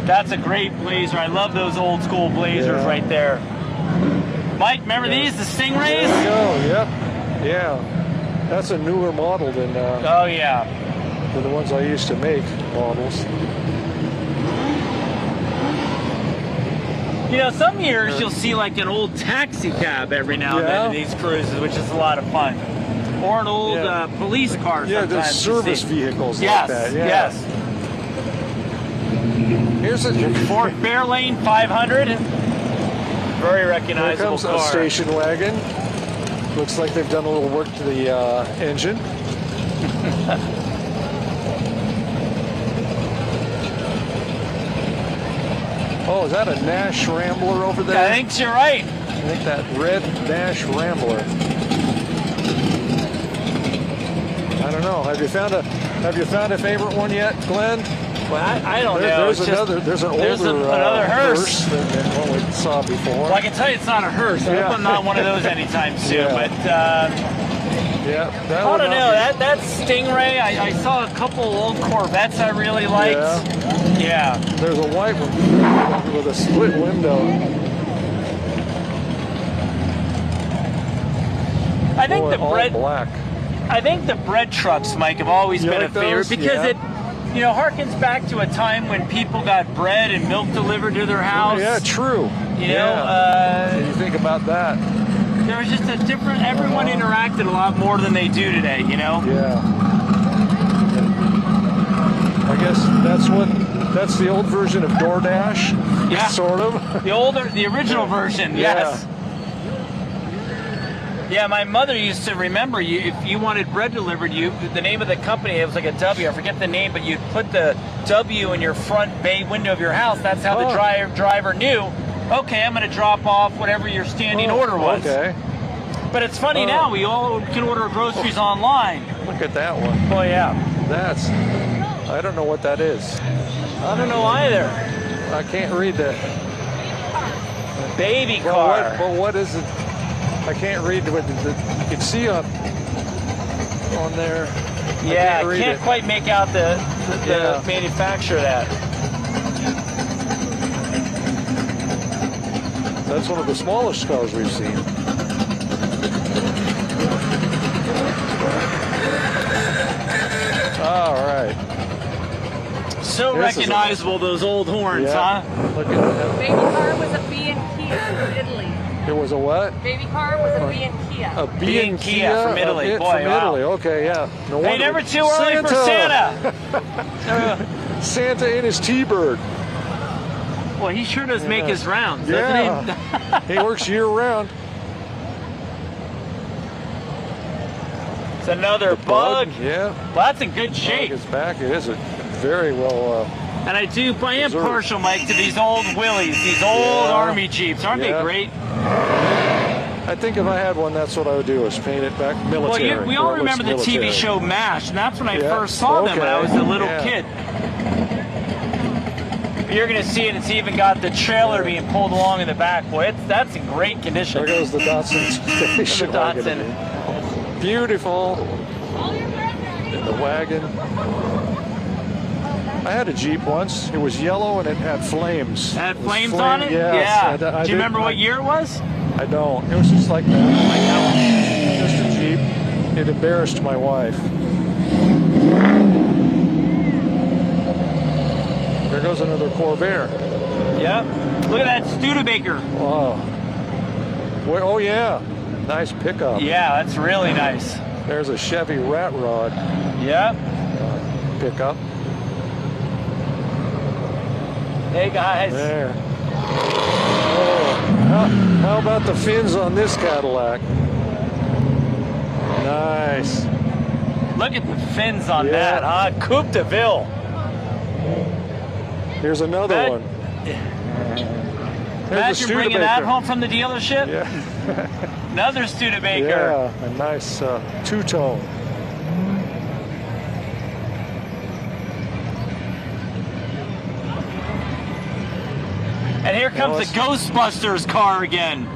That's a great Blazer. I love those old school Blazers right there. Mike, remember these, the Stingrays? There we go. Yep. Yeah. That's a newer model than oh yeah, than the ones I used to make models. You know, some years you'll see like an old taxi cab every now and then in these cruises, which is a lot of fun. Or an old police car. Yeah, there's service vehicles like that. Yeah. Yes. Here's a Ford Fairlane 500. Very recognizable Here comes car. a station wagon. Looks like they've done a little work to the engine. Oh, is that a Nash Rambler over there? I think you're right. I think that red Nash Rambler. I don't know. Have you found a favorite one yet, Glenn? Well, I don't know. There's an older another hearse than what we saw before. Well, I can tell you it's not a hearse. I hope I'm not one of those anytime soon. But I don't know. That Stingray, I saw a couple old Corvettes I really liked. Yeah. There's a white one with a split window. I think black. I think the bread trucks, Mike, have always been a favorite because it, you know, harkens back to a time when people got bread and milk delivered to their house. Yeah, true. You know, you think about that. There was just a different. Everyone interacted a lot more than they do today. You know. Yeah. I guess that's the old version of DoorDash. Yeah. Sort of. The original version. Yes. Yeah, my mother used to remember if you wanted bread delivered, the name of the company, it was like a W, I forget the name, but you'd put the W in your front bay window of your house. That's how the driver knew, okay, I'm going to drop off whatever your standing order was. Okay. But it's funny now, we all can order groceries online. Look at that one. Oh, yeah. I don't know what that is. I don't know either. I can't read that. Baby car. Well, what is it? I can't read what you can see on there. Yeah, I can't quite make out the manufacturer of that. That's one of the smallest cars we've seen. All right. So recognizable, those old horns, huh? Look at that. Baby car was a B and Kia from Italy. It was a what? Baby car was a B and Kia. A B and Kia from Italy. From Italy. Okay, yeah. No hey, never too early for Santa. Santa in his T-Bird. Well, he sure does make his rounds, doesn't he? He works year round. It's another bug. Yeah. Well, that's in good shape. It's back. It is very well. And I am partial, Mike, to these old Willies, these old Army Jeeps. Aren't they great? I think if I had one, that's what I would do, is paint it back military. Well, we all remember the TV show MASH, and that's when I first saw them when I was a little kid. You're going to see it. It's even got the trailer being pulled along in the back. Boy, that's in great condition. There goes the Datsun station wagon. Beautiful. In the wagon. I had a Jeep once. It was yellow and it had flames. Had flames on it? Yes. Yeah. Do you remember what year it was? I don't. It was just like that. Just a Jeep. It embarrassed my wife. another Corvair. Yep. Look at that Studebaker. Wow. Oh yeah, nice pickup. Yeah, that's really nice. There's a Chevy Rat Rod. Yep. Pickup. Hey guys. There. Oh, how about the fins on this Cadillac? Nice. Look at the fins on that, huh? Coupe de Ville. Here's another one. Imagine bringing that home from the dealership. Yeah. Another Studebaker. Yeah, a nice two-tone. And here comes the Ghostbusters car again.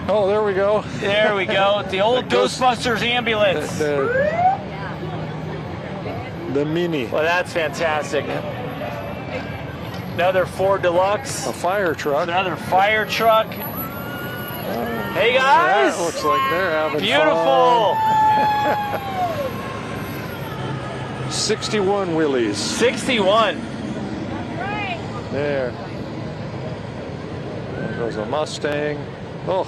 Oh, there we go. There we go. The old Ghostbusters ambulance. The Mini. Well, that's fantastic. Another Ford Deluxe. A fire truck. Another fire truck. Hey guys! That looks like they're having beautiful. Fun. 61 Willys. 61. There. There goes a Mustang. Oh,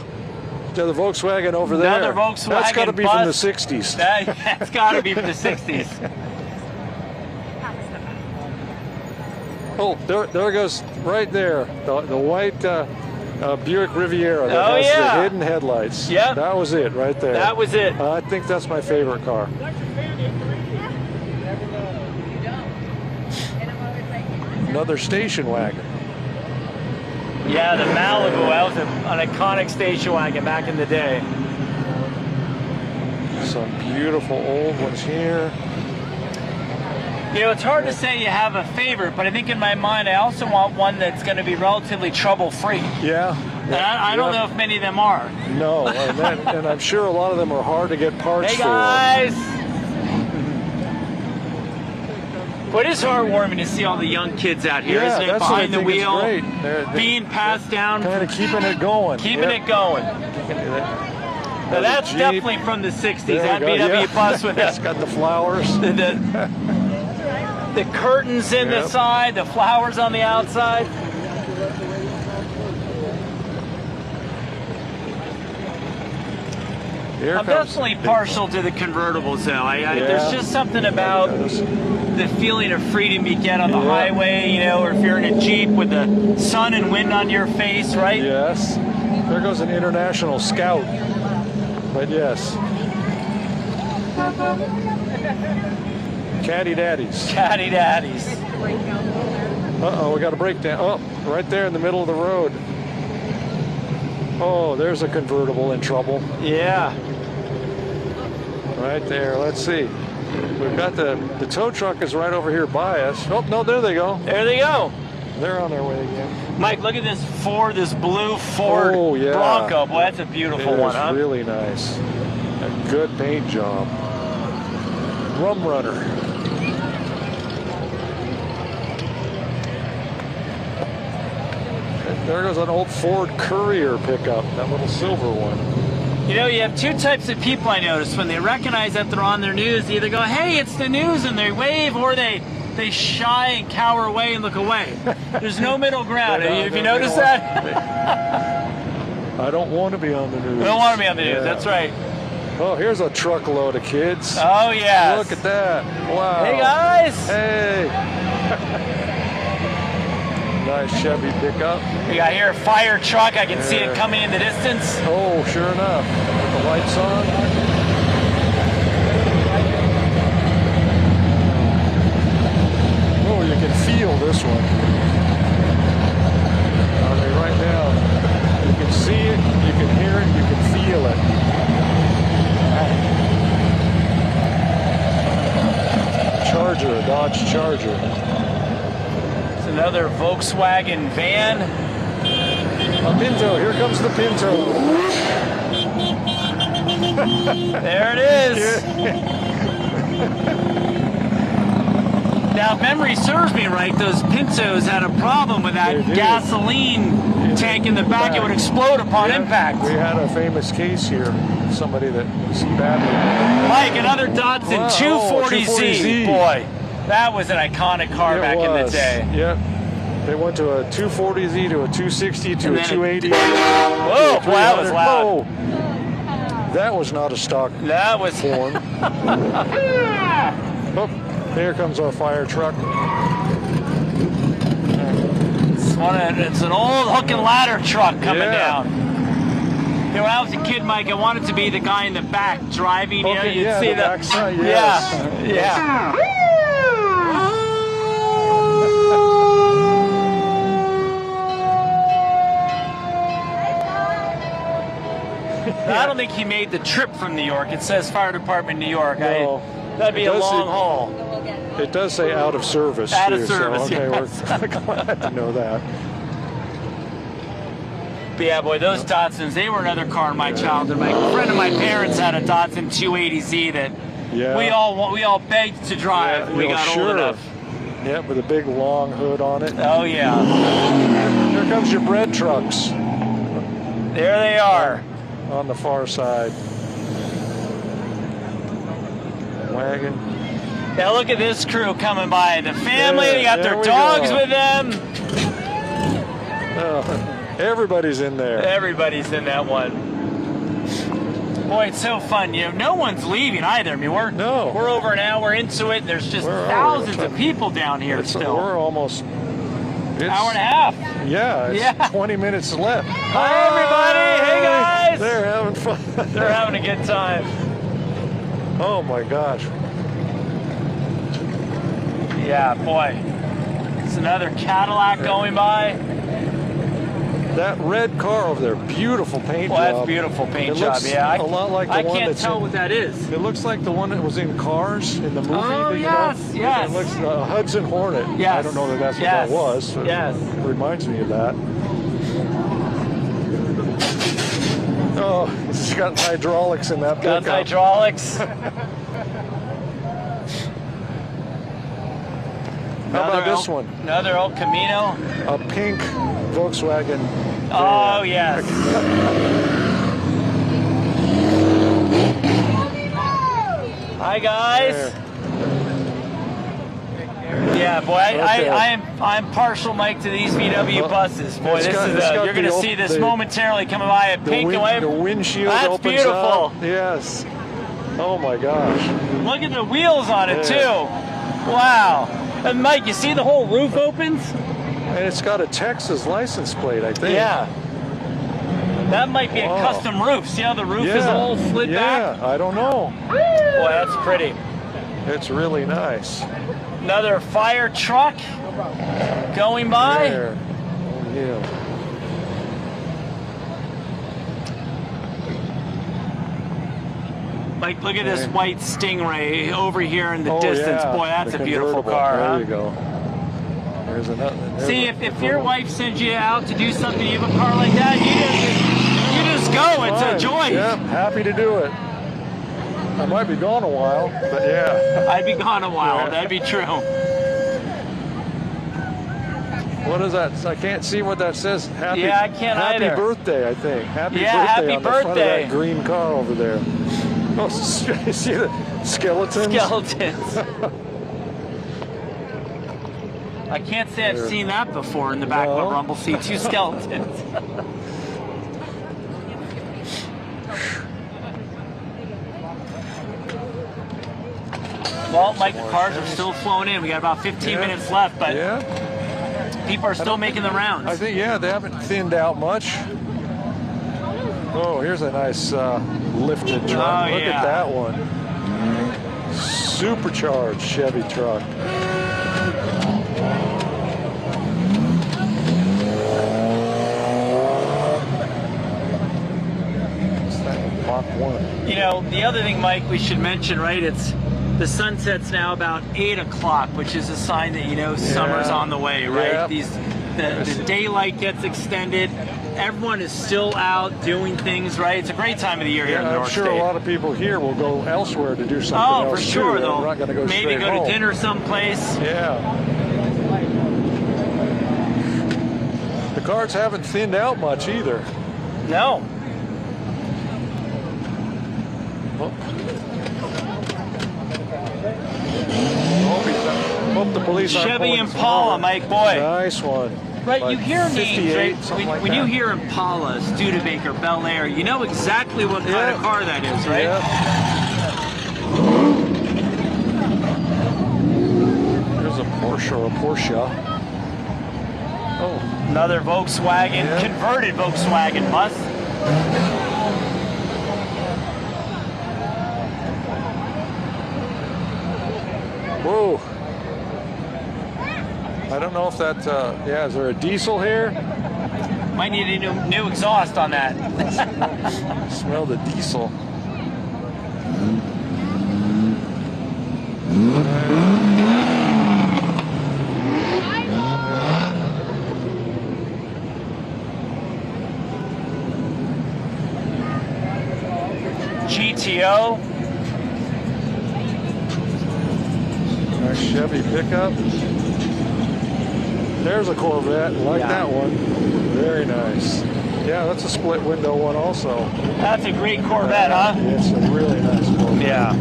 the Volkswagen over there. Another Volkswagen. That's got to be from the 60s. That's got to be from the 60s. Oh, there goes right there the white Buick Riviera that has the hidden headlights. Yep. That was it right there. That was it. I think that's my favorite car. Another station wagon. Yeah, the Malibu. That was an iconic station wagon back in the day. Some beautiful old ones here. You know, it's hard to say you have a favorite, but I think in my mind I also want one that's going to be relatively trouble-free. Yeah. And I don't know if many of them are. No, and I'm sure a lot of them are hard to get parts for. Hey guys! But it's heartwarming to see all the young kids out here, isn't it? Behind the wheel, being passed down. Kind of keeping it going. Keeping it going. Now that's definitely from the 60s. That VW bus with it's got the flowers. The curtains in the side, the flowers on the outside. I'm definitely partial to the convertibles, though. There's just something about the feeling of freedom you get on the highway, you know, or if you're in a Jeep with the sun and wind on your face, right? Yes. There goes an International Scout. But yes. Caddy Daddies. Caddy Daddies. Uh-oh, we got a breakdown. Oh, right there in the middle of the road. Oh, there's a convertible in trouble. Yeah. Right there. Let's see. We've got the tow truck is right over here by us. Oh, no, there they go. There they go. They're on their way again. Mike, look at this this blue Ford Bronco. Boy, that's a beautiful one, huh? Really nice. A good paint job. Rum Runner. There goes an old Ford Courier pickup, that little silver one. You know, you have two types of people I notice. When they recognize that they're on their news, they either go, hey, it's the news, and they wave, or they shy and cower away and look away. There's no middle ground. Have you noticed that? I don't want to be on the news. I don't want to be on the news, that's right. Oh, here's a truckload of kids. Oh, yeah. Look at that. Wow. Hey, guys. Hey. Nice Chevy pickup. We got here a fire truck. I can see it coming in the distance. Oh, sure enough. With the lights on. Oh, you can feel this one. I mean, right now, you can see it, you can hear it, you can feel it. Charger, a Dodge Charger. Another Volkswagen van. A Pinto, here comes the Pinto. There it is. Now, if memory serves me right, those Pintos had a problem with that gasoline tank in the back. It would explode upon impact. We had a famous case here. Somebody that was badly. Mike, another Datsun 240Z. Boy. That was an iconic car back in the day. Yep. They went to a 240Z to a 260 to a 280. Whoa, boy, that was loud. Whoa. That was not a stock That was form. Oh, here comes our fire truck. It's an old hook and ladder truck coming down. You know, when I was a kid, Mike, I wanted to be the guy in the back driving. You know, you'd see the backside. Yes. Yeah. I don't think he made the trip from New York. It says Fire Department, New York. No, that'd be a long haul. It does say out of service. Out of too, service, so, okay, yes. we're glad to know that. But yeah, boy, those Datsuns, they were another car in my childhood. A friend of my parents had a Datsun 280Z that we all begged to drive. We got old enough. Yeah, with a big long hood on it. Oh yeah. Here comes your bread trucks. There they are. On the far side. Wagon. Now look at this crew coming by. The family, they got their dogs with them. Oh, everybody's in there. Everybody's in that one. Boy, it's so fun. You know, no one's leaving either. I mean, we're over an hour into it. And there's just thousands of people down here still. We're almost hour and a half. Yeah, it's 20 minutes left. Hi, everybody. Hey, guys. They're having fun. They're having a good time. Oh, my gosh. Yeah, boy. It's another Cadillac going by. That red car over there, beautiful paint job. job. That's beautiful paint it job. Looks Yeah, a lot like the I one can't that's tell what that is. It looks like the one that was in Cars in the movie. Oh, yes, yes. It looks a Hudson Hornet. Yes. I don't know that that's what that was. Yes. It reminds me of that. Oh, it's got hydraulics in that pickup. Got hydraulics. How about this one? Another old Camino. A pink Volkswagen. Oh, yes. Hi, guys. Yeah, boy, I'm partial, Mike, to these VW buses. Boy, you're going to see this momentarily coming by at pink and white. The windshield That's opens beautiful. up. Yes. Oh my gosh. Look at the wheels on it too. Wow. And Mike, you see the whole roof opens? And it's got a Texas license plate, I think. Yeah. That might be a custom roof. See how the roof is all slid back? Yeah, I don't know. Boy, that's pretty. It's really nice. Another fire truck going by. There. Oh, yeah. Like, look at this white Stingray over here in the distance. Yeah. Boy, that's The a beautiful convertible. car, There huh? you go. There's another. See, if your wife sends you out to do something, you have a car like that, you just go. It's a joy. Yeah, happy to do it. I might be gone a while, but yeah. I'd be gone a while. Yeah. That'd be true. What is that? I can't see what that says. Happy, Yeah, I can't happy either. birthday, I think. Happy birthday happy on the front of birthday. that green car over there. Oh, you see the skeletons? Skeletons. I can't say I've seen that before in the back of a rumble seat. Two skeletons. Well, Mike, the cars are still flowing in. We got about 15 minutes left, but people are still making the rounds. I think, they haven't thinned out much. Oh, here's a nice lifted truck. Look at that one. Supercharged Chevy truck. Mach 1. You know, the other thing, Mike, we should mention, right? It's the sun sets now about 8 o'clock, which is a sign that, you know, summer's on the way, right? Yep. The daylight gets extended. Everyone is still out doing things, right? It's a great time of the year here in the North I'm sure State. a lot of people here will go elsewhere to do something else. Oh, for sure, too. though. They're not going to go Maybe straight go home. to dinner someplace. Yeah. The cars haven't thinned out much either. No. Hope the police aren't Chevy pulling some Impala, over. Mike Boy. Nice one. Right, Like you hear names, 58, right? something like When you that. hear Impala, Studebaker, Bel Air, you know exactly what kind of car that is, right? Yeah. There's a Porsche or a Porsche. Oh. Another Volkswagen, converted Volkswagen bus. Whoa. I don't know if that, yeah, is there a diesel here? Might need a new exhaust on that. Smell the diesel. GTO. Nice Chevy pickup. There's a Corvette, like that one. Very nice. Yeah, that's a split window one also. That's a great Corvette, huh? It's a really nice Corvette. Yeah.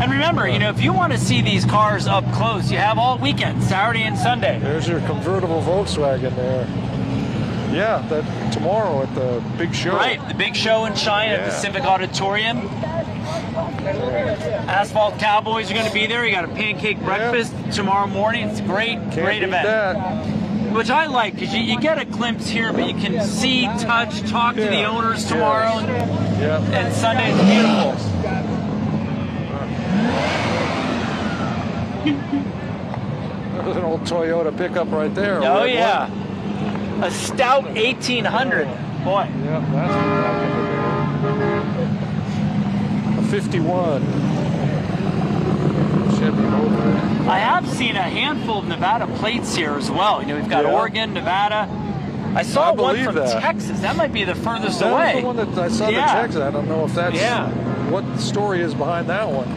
And remember, you know, if you want to see these cars up close, you have all weekend, Saturday and Sunday. There's your convertible Volkswagen there. Yeah, that tomorrow at the big show. Right, the big show in China at the Civic Auditorium. Asphalt Cowboys are going to be there. You got a pancake breakfast tomorrow morning. It's a great event. Which I like because you get a glimpse here, but you can see, touch, talk to the owners tomorrow. And Sunday is beautiful. There's an old Toyota pickup right there. Oh, yeah. A stout 1800. Boy. Yeah, that's a 51. Chevy Rover. I have seen a handful of Nevada plates here as well. You know, we've got Oregon, Nevada. I saw one from Texas. That might be the furthest away. The one that I saw the Texas. I don't know if that's what the story is behind that one.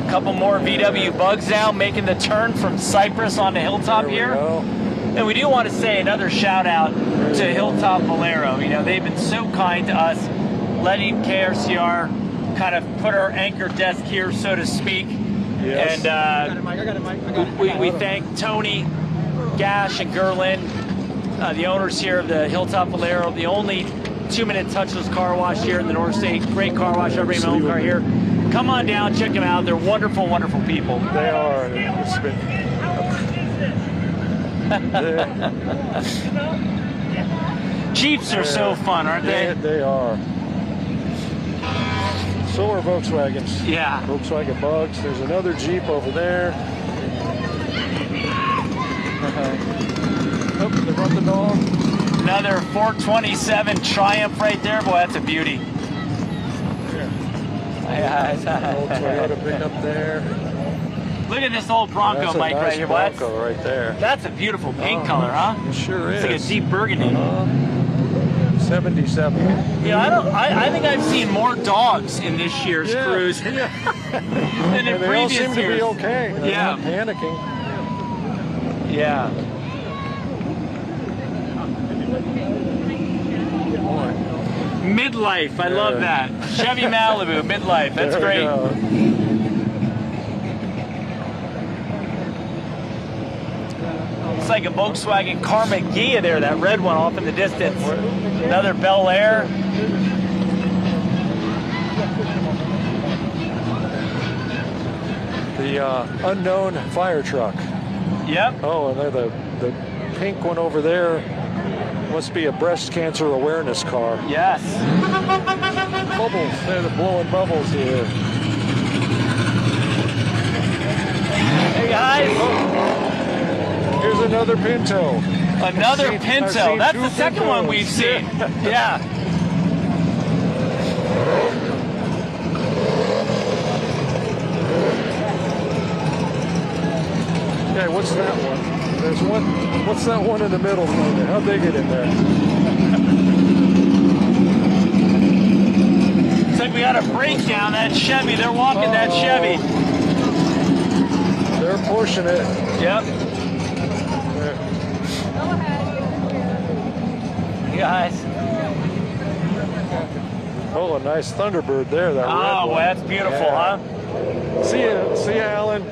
A couple more VW Bugs now making the turn from Cypress onto Hilltop here. And we do want to say another shout out to Hilltop Bolero. You know, they've been so kind to us, letting KRCR kind of put our anchor desk here, so to speak. Yes. And we thank Tony, Gash, and Gerlin, the owners here of the Hilltop Bolero, the only 2-minute touchless car wash here in the North State. Great car wash. I bring my own car here. Come on down, check them out. They're wonderful, wonderful people. They are. It's been... Jeeps are so fun, aren't they? They are. So are Volkswagens. Yeah. Volkswagen Bugs. There's another Jeep over there. Oh, they brought the dog. Another 427 Triumph right there. Boy, that's a beauty. Old Toyota pickup there. Look at this old Bronco, That's a Mike, nice right here. Bronco right there. That's a beautiful paint color, huh? It sure is. It's like a deep burgundy. 77. Yeah, I think I've seen more dogs in this year's cruise than in and they previous all seem years. to be okay. They're Yeah. not panicking. Yeah. Midlife, I love that. Chevy Malibu, midlife, that's There we great. go. Looks like a Volkswagen Karma Ghia there, that red one off in the distance. Another Bel Air. The unknown Firetruck. Yep. Oh, and then the pink one over there must be a breast cancer awareness car. Yes. Bubbles. They're blowing bubbles here. Hey guys. Oh. Here's another Pinto. Another Pinto. That's the second one Pintos. we've seen. Yeah. Okay, what's that one? There's one. What's that one in the middle? How'd they get in there? Looks like we got a breakdown. That Chevy. They're walking that Chevy. They're pushing it. Yep. Guys. Oh, a nice Thunderbird there. That red Oh, one. well, that's beautiful, Yeah. huh? See ya, Alan.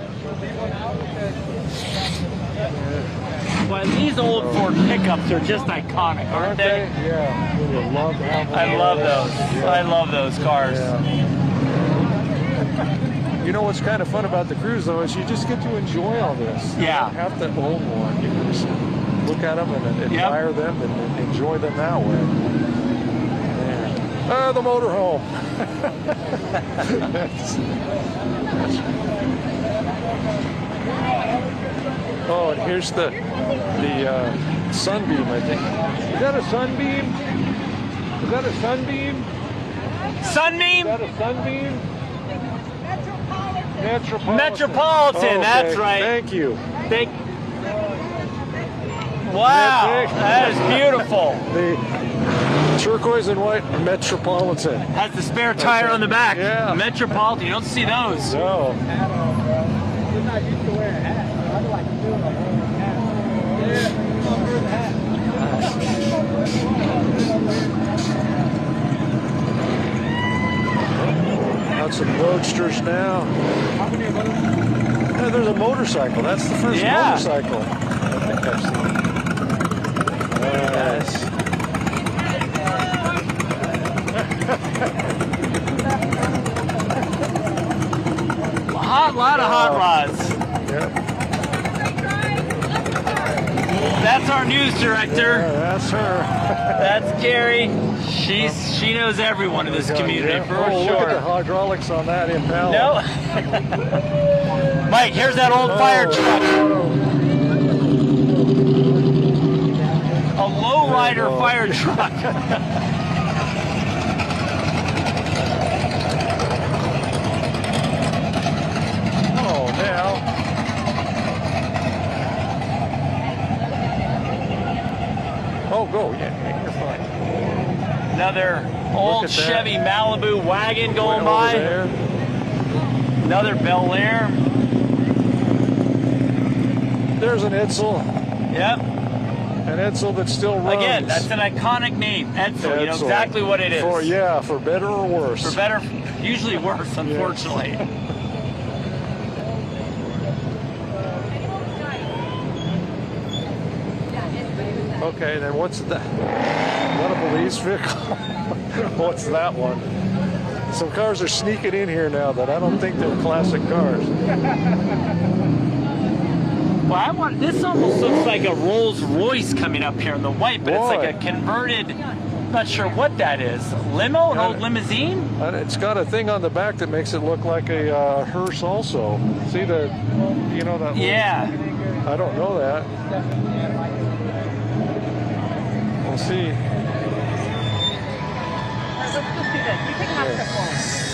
Well, these old Ford pickups are just iconic, aren't they? Yeah. We would love to have one I of love those. those. Yeah. I love those cars. You know what's kind of fun about the cruise, though, is you just get to enjoy all this. Yeah. You don't have to own one. You can just look at them and admire them and enjoy them that way. Yeah. The motorhome. Oh, and here's the Sunbeam, I think. Is that a Sunbeam? Is that a Sunbeam? Sunbeam? Is that a Sunbeam? Metropolitan. Metropolitan, that's Okay, right. Thank you. Wow, that is beautiful. The turquoise and white Metropolitan. Has the spare tire on the back. Yeah. Metropolitan, you don't see those. No. Got some roadsters now. Yeah, there's a motorcycle. That's the first motorcycle I think I've seen. Nice. Lot of hot rods. Yep. That's our news director. Yeah, that's her. That's Carrie. She knows everyone in this community for sure. sure. Look at the hydraulics on that Impala. No. Mike, here's that old fire truck. A lowrider fire truck. Oh, now. Oh, go. Yeah, you're fine. Another old Chevy Malibu wagon going by. Another Bel Air. There's an Edsel. Yep. An Edsel that still runs. Again, that's an iconic name. Edsel. You know exactly what it is. For better or worse. For better, usually worse, unfortunately. Okay, then what's that? Is that a police vehicle? What's that one? Some cars are sneaking in here now that I don't think they're classic cars. Well, this almost looks like a Rolls Royce coming up here in the white, but it's like a converted, not sure what that is. Limo? An old limousine? It's got a thing on the back that makes it look like a hearse also. See that? Yeah. I don't know that. We'll see.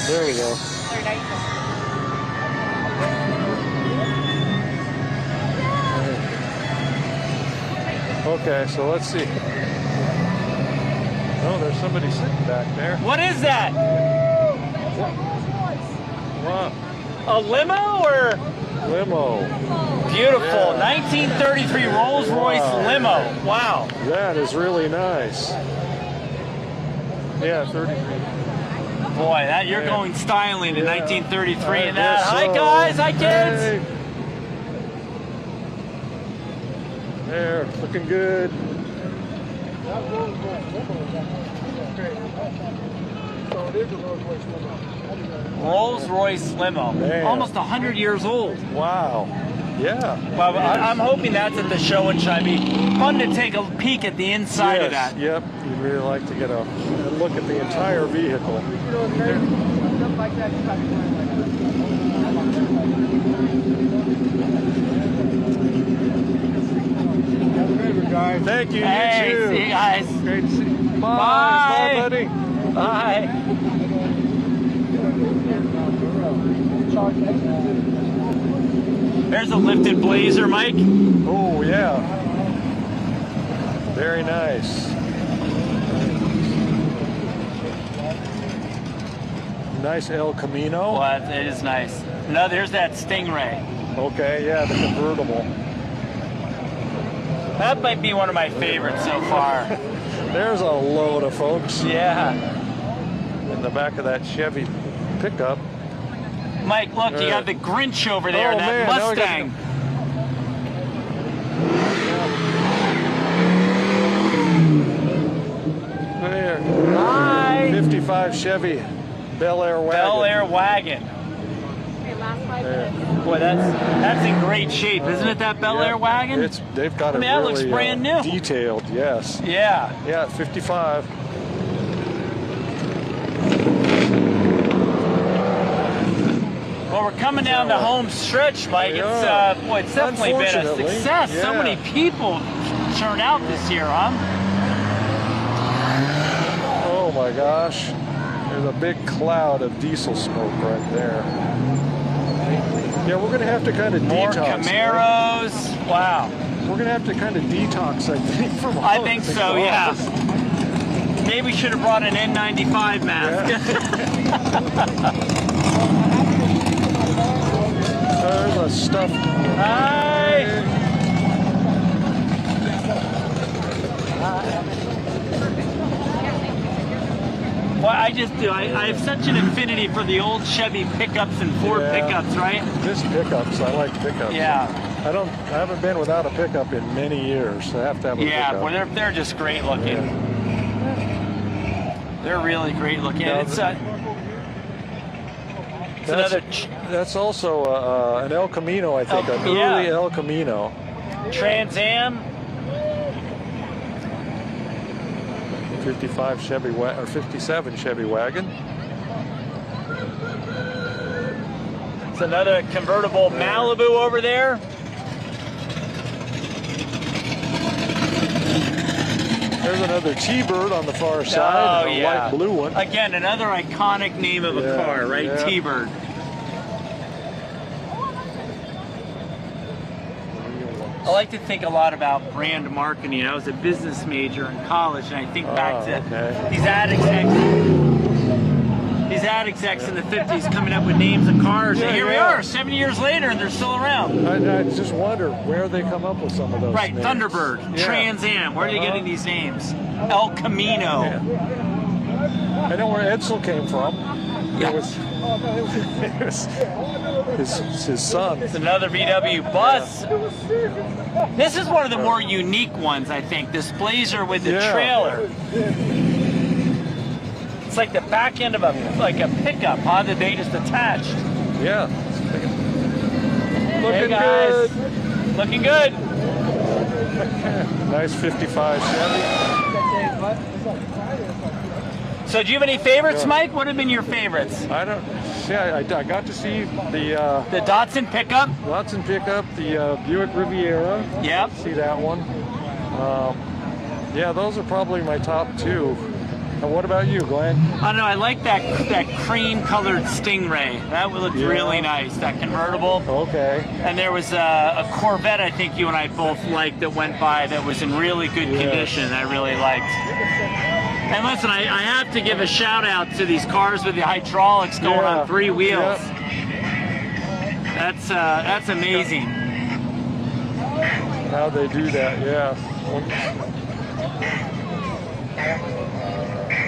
There we go. Okay, so let's see. Oh, there's somebody sitting back there. What is that? Wow. A limo or? Limo. Beautiful. Yeah. 1933 Rolls Royce limo. Wow. That is really nice. Yeah, 33. Boy, that you're going styling in 1933 I and that. guess Hi so. guys, hi kids. Hey. There, looking good. Rolls Royce limo. Man. Almost 100 years old. Wow. Yeah. Well, I'm hoping that's at the show and show. It'd be fun to take a peek at the inside of that. Yep. You'd really like to get a look at the entire vehicle. Thank you. Hey, you too. see you guys. Great to see you. Bye. Bye. Bye, buddy. Bye. There's a lifted Blazer, Mike. Oh, yeah. Very nice. Nice El Camino. Well, it is nice. No, there's that Stingray. Okay, yeah, the convertible. That might be one of my favorites so far. There's a load of folks. Yeah. in the back of that Chevy pickup. Mike, look, you got the Grinch over there, that Mustang. There. Hi. 55 Chevy Bel Air wagon. Bel Air wagon. There. Boy, that's in great shape, isn't it? That Bel Air wagon. They've got it that really looks brand new. Detailed. Yes. Yeah. Yeah. 55. Well, we're coming down the home stretch, Mike. It's definitely been a success. Yeah. So many people turned out this year, huh? Oh my gosh. There's a big cloud of diesel smoke right there. Yeah, we're going to have to kind of More detox. Camaros. Right? Wow. We're going to have to kind of detox, I think, from all I of think the so, cars. yeah. Maybe we should have brought an N95 mask. Yeah. There's a stuff. Hi. Well, I just do. I have such an affinity for the old Chevy pickups and Ford pickups, right? Just pickups. I like pickups. Yeah. I haven't been without a pickup in many years. I have to have a pickup. Yeah, well, they're just great looking. Yeah. They're really great looking. Now, It's another. That's also an El Camino, I think. An early El Camino. Trans Am. 55 Chevy or 57 Chevy wagon. It's another convertible Malibu over there. There's another T-Bird on the far side, a light blue one. Again, another iconic name of a car, right? Yeah. T-Bird. I like to think a lot about brand marketing. I was a business major in college, and I think back to these ad execs in the 50s coming up with names of cars. And here we are, 70 years later, and they're still around. I just wonder where they come up with some of those Right, names. Thunderbird, Trans Am. Where are they getting these names? El Camino. I know where Edsel came from. Yeah. It was his son. It's another VW bus. This is one of the more unique ones, I think. This Blazer with the trailer. It's like the back end of a pickup, huh? That they just attached. Yeah. Hey guys. Looking good. Nice 55 Chevy. So do you have any favorites, Mike? What have been your favorites? I don't. Yeah, I got to see the Datsun pickup. Datsun pickup, the Buick Riviera. Yep. See that one. Yeah, those are probably my top two. And what about you, Glenn? I don't know. I like that cream-colored Stingray. That would look really nice. That convertible. Okay. And there was a Corvette I think you and I both liked that went by that was in really good condition. I really liked. And listen, I have to give a shout out to these cars with the hydraulics going on three wheels. That's amazing. How they do that,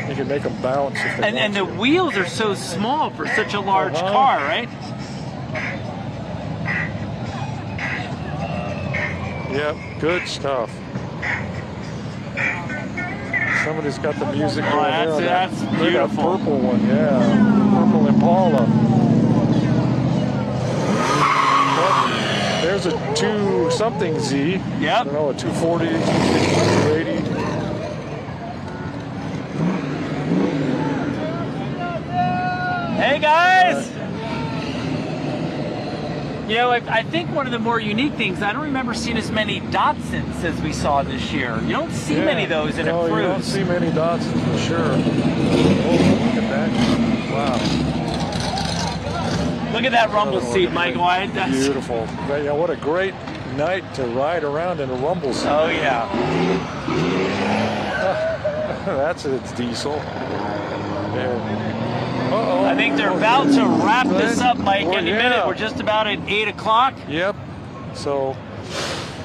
You can make them bounce if they And the wheels are so small for such a large car, right? Yep, good stuff. Somebody's got the music going there. That's beautiful. That purple one, purple Impala. Well, there's a 2-something Z. Yep. I don't know, a 240, 280. Hey guys! You know, I think one of the more unique things, I don't remember seeing as many Datsuns as we saw this year. You don't see many of those in a cruise. No, you don't see many Datsuns for sure. Oh, look at that. Wow. Look at that rumble seat, Michael. Beautiful. Yeah, what a great night to ride around in a rumble seat. Oh, yeah. That's its diesel. Uh-oh. I think they're about to wrap this up, Mike. Any minute. We're just about at 8 o'clock. Yep. So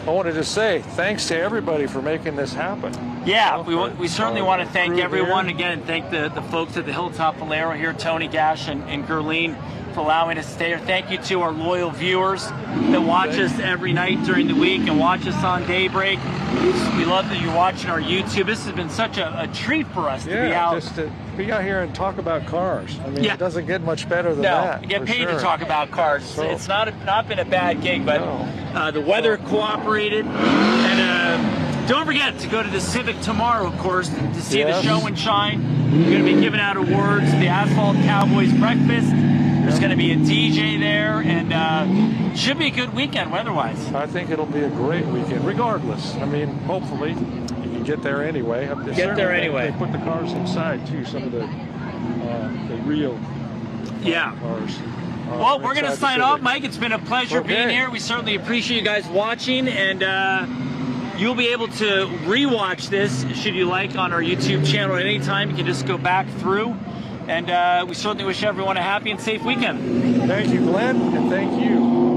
I wanted to say thanks to everybody for making this happen. Yeah, we certainly want to thank everyone again, and thank the folks at the Hilltop Valero here, Tony, Gash, and Gerline, for allowing us to stay here. Thank you to our loyal viewers that watch us every night during the week and watch us on Daybreak. We love that you're watching our YouTube. This has been such a treat for us to be out. Just to be out here and talk about cars. I mean, it doesn't get much better than that. No, you get paid sure. to talk about cars. So, it's not been a bad gig, but the weather cooperated. And don't forget to go to the Civic tomorrow, of course, to see the show and shine. We're going to be giving out awards, the Asphalt Cowboys Breakfast. There's going to be a DJ there, and should be a good weekend weather-wise. I think it'll be a great weekend, regardless. I mean, hopefully you can get there anyway. Get there anyway. They put the cars inside too. Some of the real cars. Well, we're going to sign off, Mike. It's been a pleasure being here. We certainly appreciate you guys watching, and you'll be able to rewatch this should you like on our YouTube channel at any time. You can just go back through. And we certainly wish everyone a happy and safe weekend. Thank you, Glenn, and thank you.